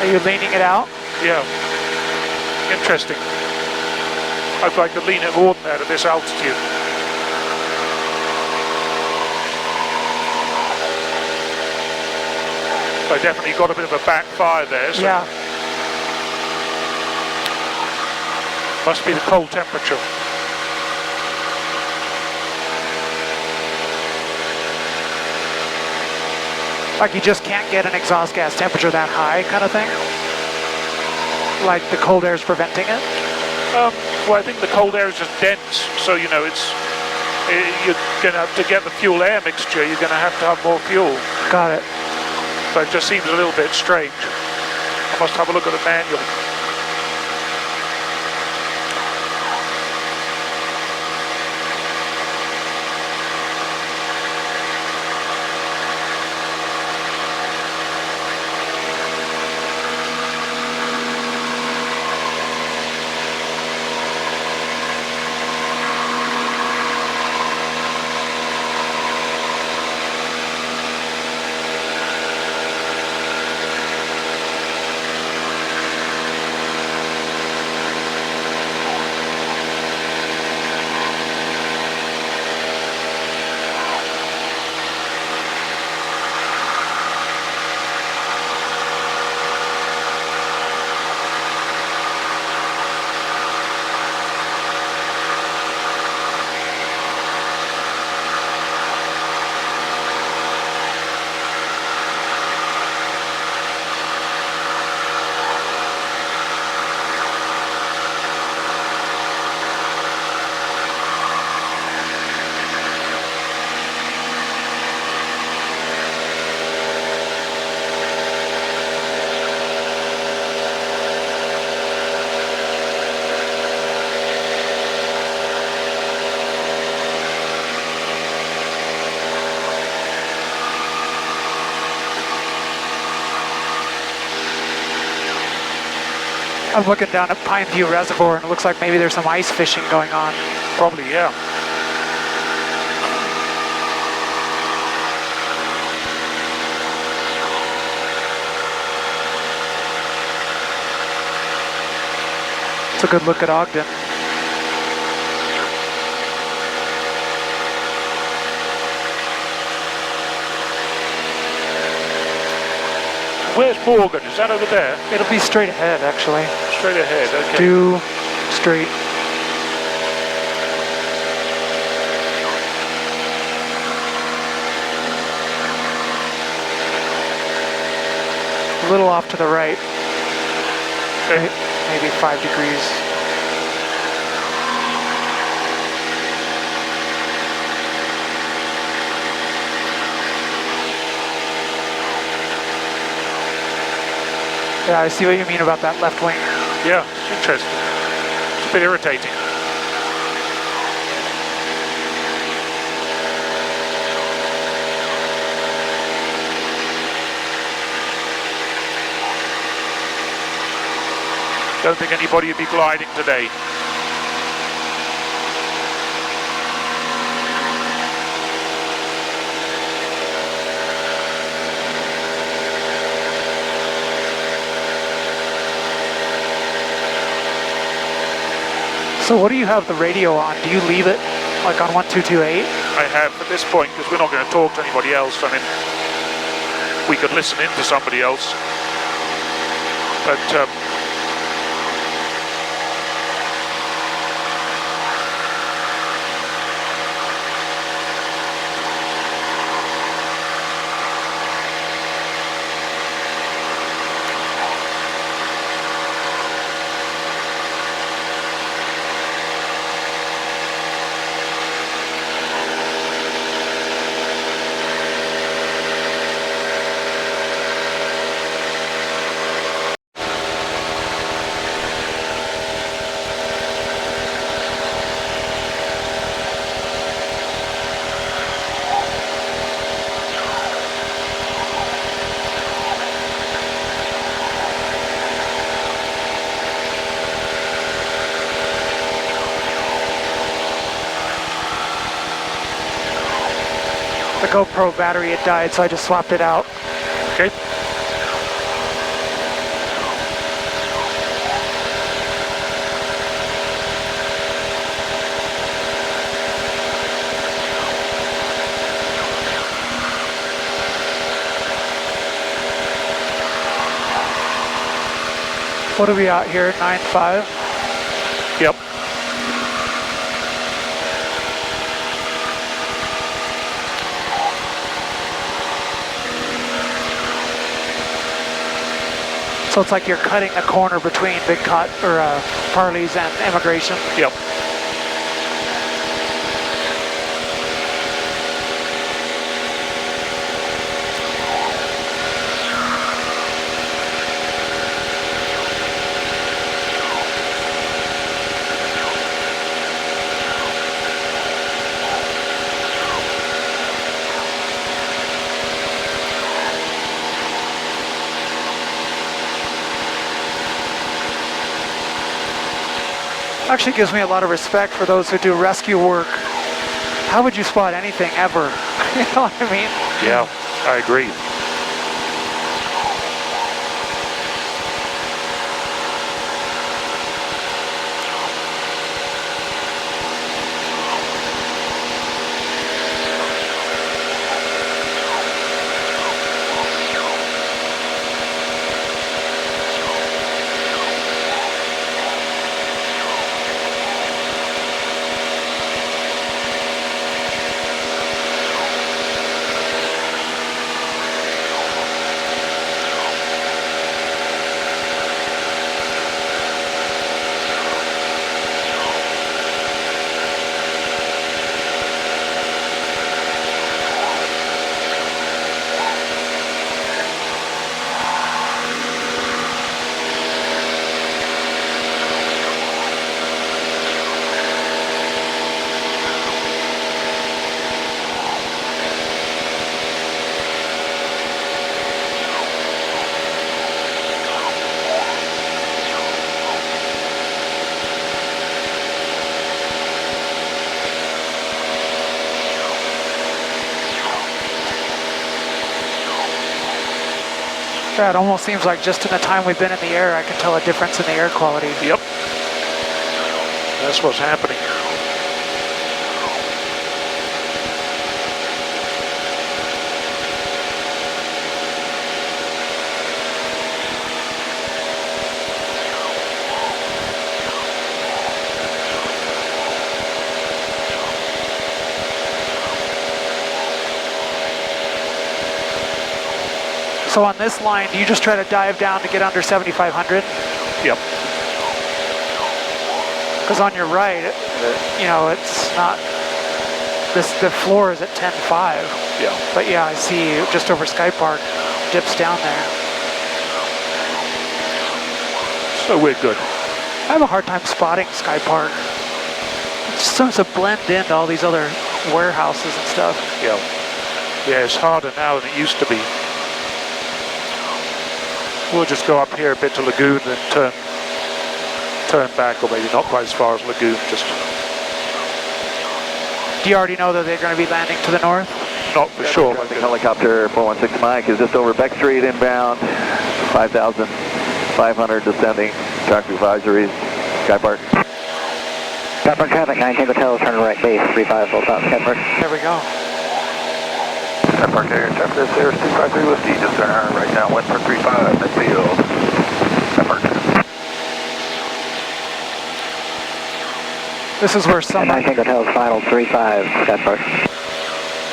Are you leaning it out? Yeah. Interesting. I'd like to lean it more than that at this altitude. I definitely got a bit of a backfire there. So Yeah. must be the cold temperature. Like you just can't get an exhaust gas temperature that high kind of thing? Like the cold air is preventing it? Well, I think the cold air is just dense, so you know you're going to have to get the fuel-air mixture. You're going to have more fuel. Got it. So it just seems a little bit strange. I must have a look at the manual. I'm looking down at Pine View Reservoir and it looks like maybe there's some ice fishing going on. Probably, yeah. It's a good look at Ogden. Where's Morgan? Is that over there? It'll be straight ahead, actually. Straight ahead, okay. Due straight. A little off to the right. Okay. Maybe 5 degrees. Yeah, I see what you mean about that left wing. Yeah, interesting. It's a bit irritating. Don't think anybody would be gliding today. So what do you have the radio on? Do you leave it like on 1228? I have at this point, because we're not going to talk to anybody else. I mean, we could listen in to somebody else. But The GoPro battery had died, so I just swapped it out. okay. What are we out here, 9.5? Yep. So it's like you're cutting the corner between Big Cot or Parley's and Immigration. Yep. Actually gives me a lot of respect for those who do rescue work. How would you spot anything ever? You know what I mean? Yeah, I agree. Yeah, it almost seems like just in the time we've been in the air, I can tell a difference in the air quality. Yep. That's what's happening. So on this line, do you just try to dive down to get under 7,500? Yep. Because on your right, you know, it's not, the floor is at 10.5. Yeah. But yeah, I see just over Sky Park, dips down there. So we're good. I have a hard time spotting Sky Park. It seems to blend into all these other warehouses and stuff. Yeah. Yeah, it's harder now than it used to be. We'll just go up here a bit to Lagoon and turn back, or maybe not quite as far as Lagoon, just... Do you already know that they're going to be landing to the north? Not for sure. The helicopter 416 Mike is just over Beck Street inbound, 5,500 descending, traffic advisories, Sky Park. Sky Park traffic, 9 Tango Hotel, turn right base, 35 full stop, Sky Park. There we go. Sky Park area, traffic, this air 253 Whiskey, just turn right downwind for 35, midfield, Sky Park. This is where Summer... 9 Tango Hotel, final 35, Sky Park.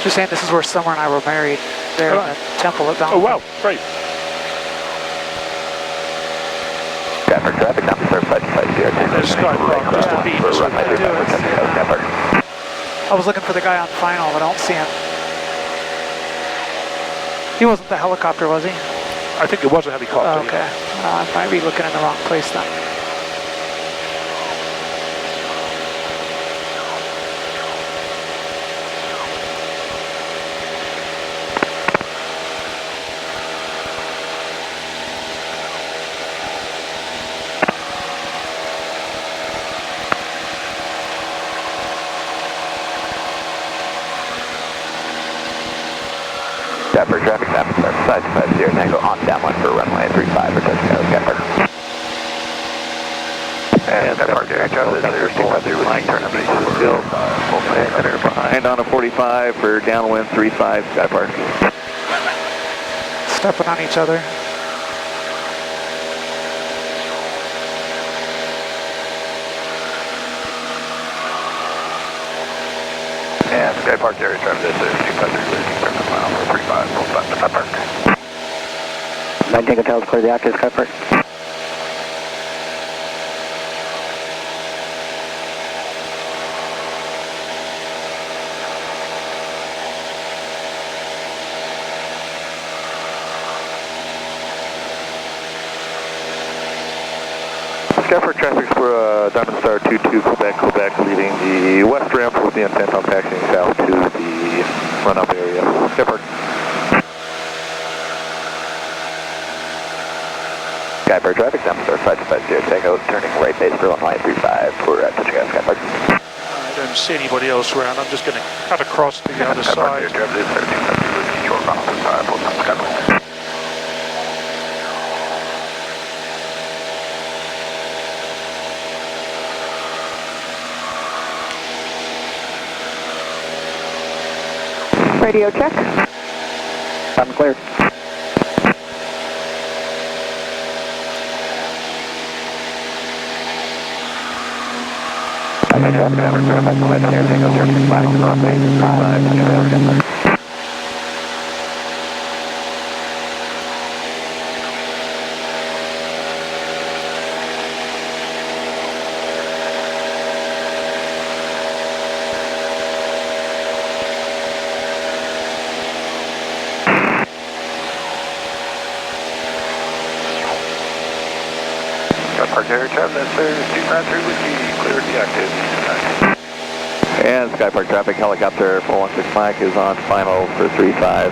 Just saying, this is where Summer and I were married, there in the temple at Down. Oh, wow, great. Sky Park traffic, now for 550. There's Sky Park, just a beat. So I was looking for the guy on final, but I don't see him. He wasn't the helicopter, was he? I think it was a helicopter. Oh, okay. I might be looking in the wrong place then. Sky Park traffic, now for 550, Tango on downwind for runway 35, or touching out Sky Park. And Sky Park area, traffic, this air 253 Whiskey, turn up east to Bill, full center behind on a 45 for downwind 35, Sky Park. Stepping on each other. And Sky Park area, traffic, this air 253 Whiskey, turn up mile for 35, full stop to Sky Park. 9 Tango Hotel, clear the active, Sky Park. Sky Park traffic for Diamond Star 22 Quebec, leaving the west ramp with the intent on taxiing south to the run-up area. Sky Park. Sky Park traffic, Diamond Star 550 Tango, turning right base for runway 35 for touching out Sky Park. I don't see anybody else around. I'm just going to cut across to the other Sky Park side. area, traffic is 1350 Whiskey, short run off the side, full stop Sky Park. Radio check. I'm clear. Park area, traffic, that's 253 Whiskey, clear deactive. And Sky Park traffic, helicopter 416 Mike is on final for 35.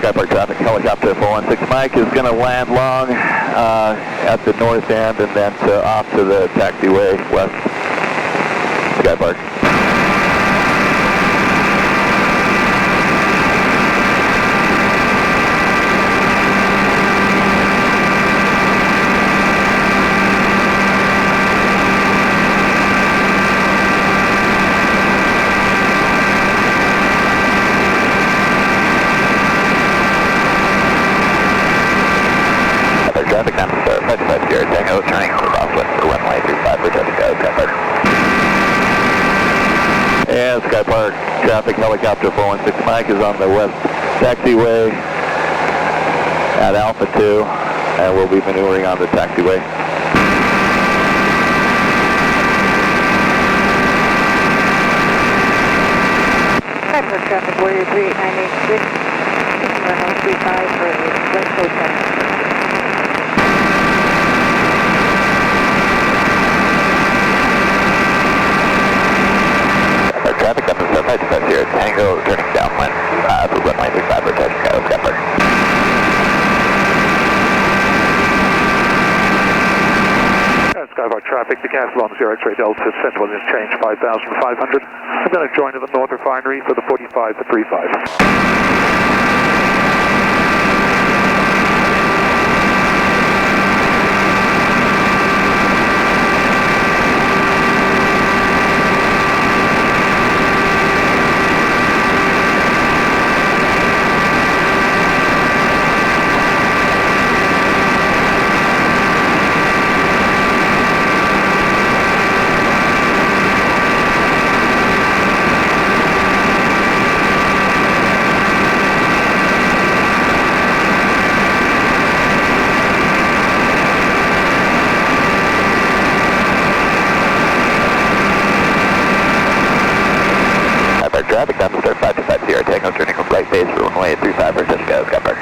Skypark traffic, helicopter 416 Mike is going to land long at the north end and then off to the taxiway west. Skypark. Traffic down to 55 Sierra Tango, turning southwest for runway 35 for traffic go, Skypark. And Skypark traffic helicopter 416 Mike is on the west taxiway at Alpha 2, and we'll be maneuvering on the taxiway. Skypark traffic, Warrior 38986, runway 35 for West Coast Center. Traffic up to 55 Sierra Tango, turning downwind for runway 35 for touch go, Skypark. Skypark traffic, Decathlon 0 X-ray Delta, Central is change 5,500. I'm going to join at the North Refinery for the 45 to 35. Traffic down to 525 Sierra Tango, turning from right base for runway 35 for touch go, Skypark.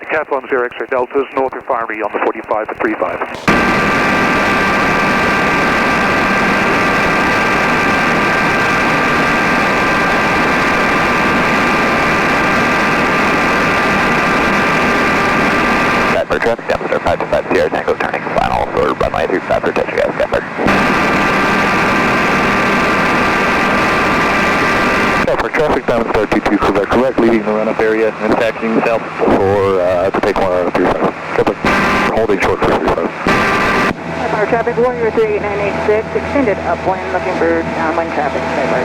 Decathlon 0 X-ray Deltas, North Refinery on the 45 to 35. Traffic down to 525 Sierra Tango, turning final for runway 35 for touch go, Skypark. Skypark traffic down to 22 correct, leaving the run-up area and taxiing south for to take 1 out of 35. Skypark holding short for 35. Skypark traffic, Warrior 38986, extended upwind, looking for downwind traffic, Skypark.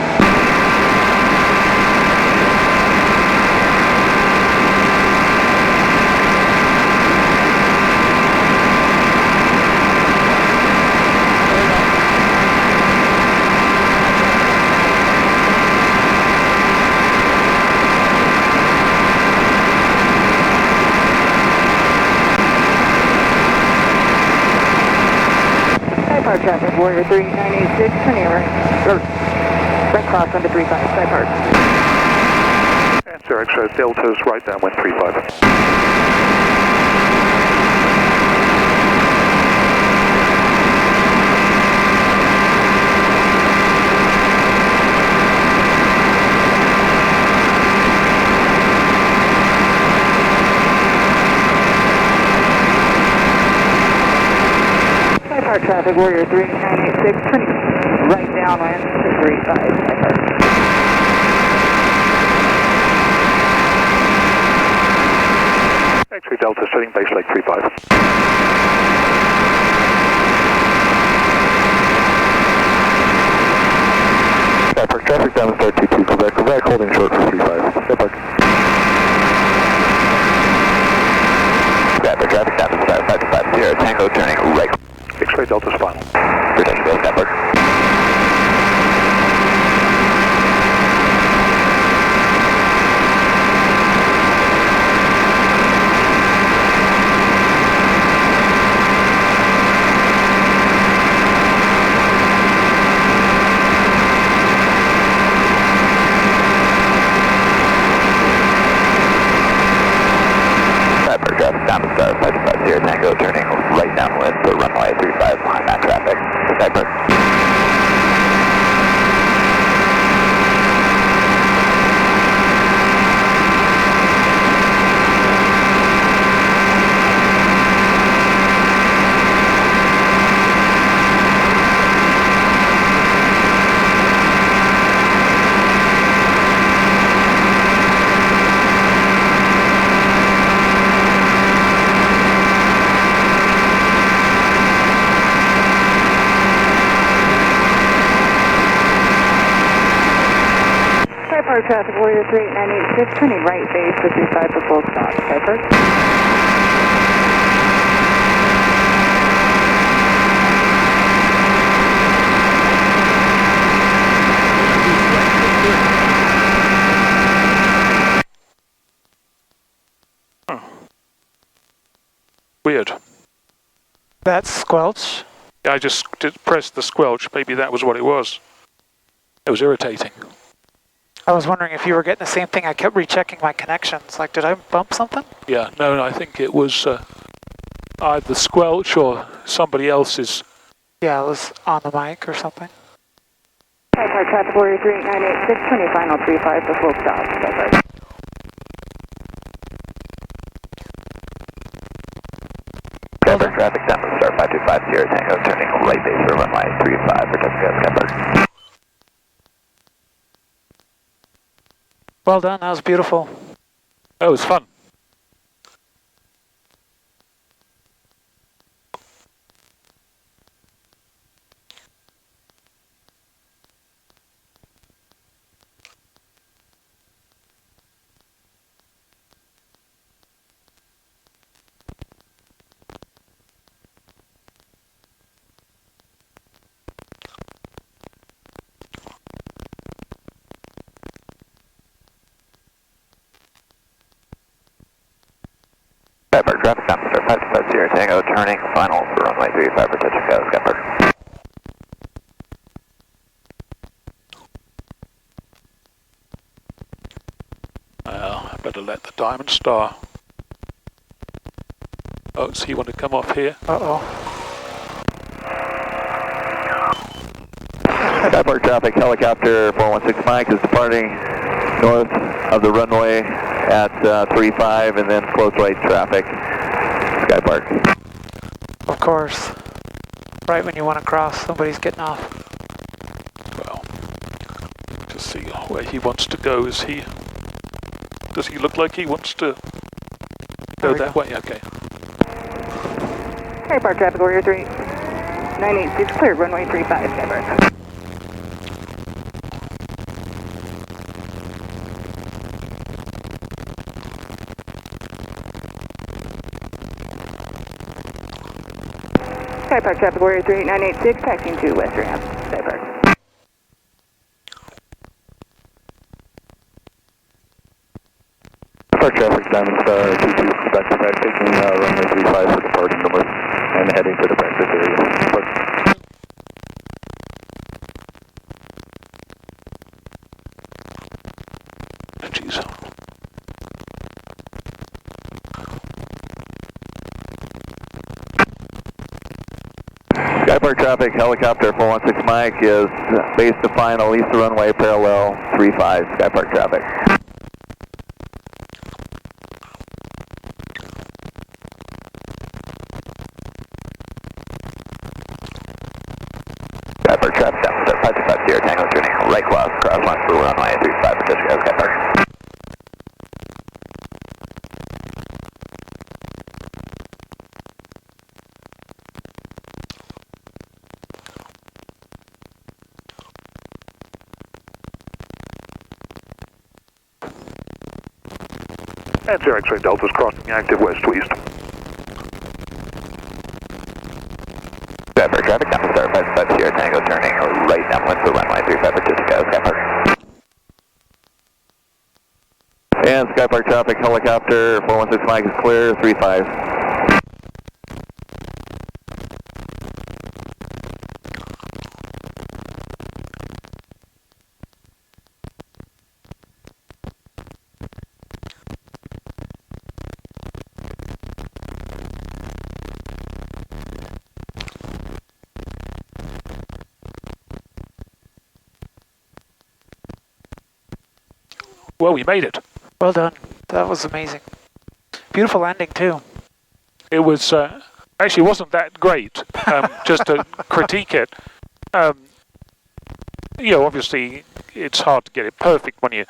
Skypark traffic, Warrior 38986, turning right cross onto 35, Skypark. And 0 X-ray Deltas, right downwind 35. Skypark traffic, Warrior 38986, turning right downwind to 35, Skypark. X-ray Delta, setting base leg 35. Skypark traffic down to 22 Quebec, holding short for 35. Skypark. Skypark traffic down to 525 Sierra Tango, turning right. X-ray Delta's final. Protection go, Skypark. Star 550 Tango, turning right downwind to runway 35 on that traffic. Skypark. Skypark traffic, Warrior 38986, turning right base for 35 for full stop. Skypark. Weird. That's squelch. I just pressed the squelch. Maybe that was what it was. It was irritating. I was wondering if you were getting the same thing. I kept rechecking my connections. Like, did I bump something? Yeah, no, I think it was either squelch or somebody else's. Yeah, it was on the mic or something. Skypark traffic, Warrior 38986, turning final 35 for full stop. Skypark. Skypark traffic, down Star 5250 Tango, turning right base for runway 35 for touchdown. Skypark. Well done. That was beautiful. That was fun. Skypark traffic, down Star 550 Tango, turning final for runway 35 for touch and go. Skypark. I better let the Diamond Star. Oh, does he want to come off here? Uh-oh. Skypark traffic, helicopter 416 Mike is departing north of the runway at 35 and then close right traffic. Skypark. Of course. Right when you want to cross, somebody's getting off. Well, to see where he wants to go. Does he look like he wants to go that way? Okay. Skypark traffic, Warrior 38986, cleared runway 35. Skypark. Skypark traffic, Warrior 38986, taxiing to west ramp. Skypark. Skypark traffic, Diamond Star 22 back to back, taking runway 35 for departing north and heading for the practice area. Jeez. Skypark traffic, helicopter 416 Mike is base to final, east of runway, parallel 35, Skypark traffic. Skypark traffic, down to 550 Tango, turning right cross line for runway 35 for touch and go. Skypark. And zero X-ray Delta's crossing active west to east. Skypark traffic, down to Star 550 Tango, turning right downwind for runway 35 for touch and go. Skypark. And Skypark traffic, helicopter 416 Mike is clear, 35. Well, we made it. Well done. That was amazing. Beautiful landing too. It was, actually wasn't that great, just to critique it. You know, obviously it's hard to get it perfect when you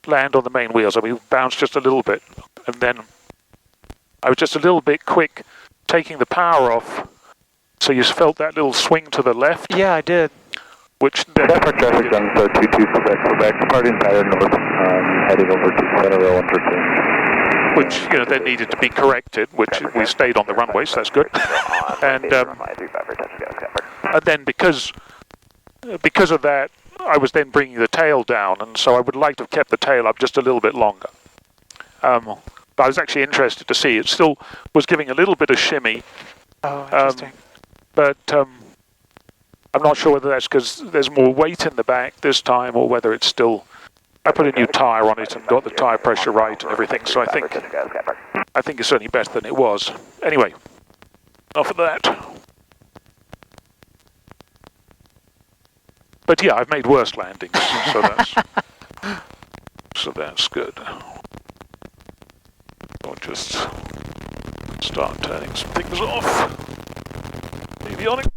land on the main wheels. I mean, we bounced just a little bit, and then I was just a little bit quick taking the power off, so you felt that little swing to the left. Yeah, I did. Which then... Skypark traffic on 22 Quebec, departing pattern north, heading over to Center Row 113. Which, you know, then needed to be corrected, which we stayed on the runway, so that's good. And then because of that, I was then bringing the tail down, and so I would like to have kept the tail up just a little bit longer. But I was actually interested to see. It still was giving a little bit of shimmy. Oh, interesting. But I'm not sure whether that's because there's more weight in the back this time, or whether it's still... I put a new tyre on it and got the tyre pressure right and everything, so I think it's certainly better than it was. Anyway, enough of that. But yeah, I've made worse landings, so that's good. I'll just start turning some things off. Avionics.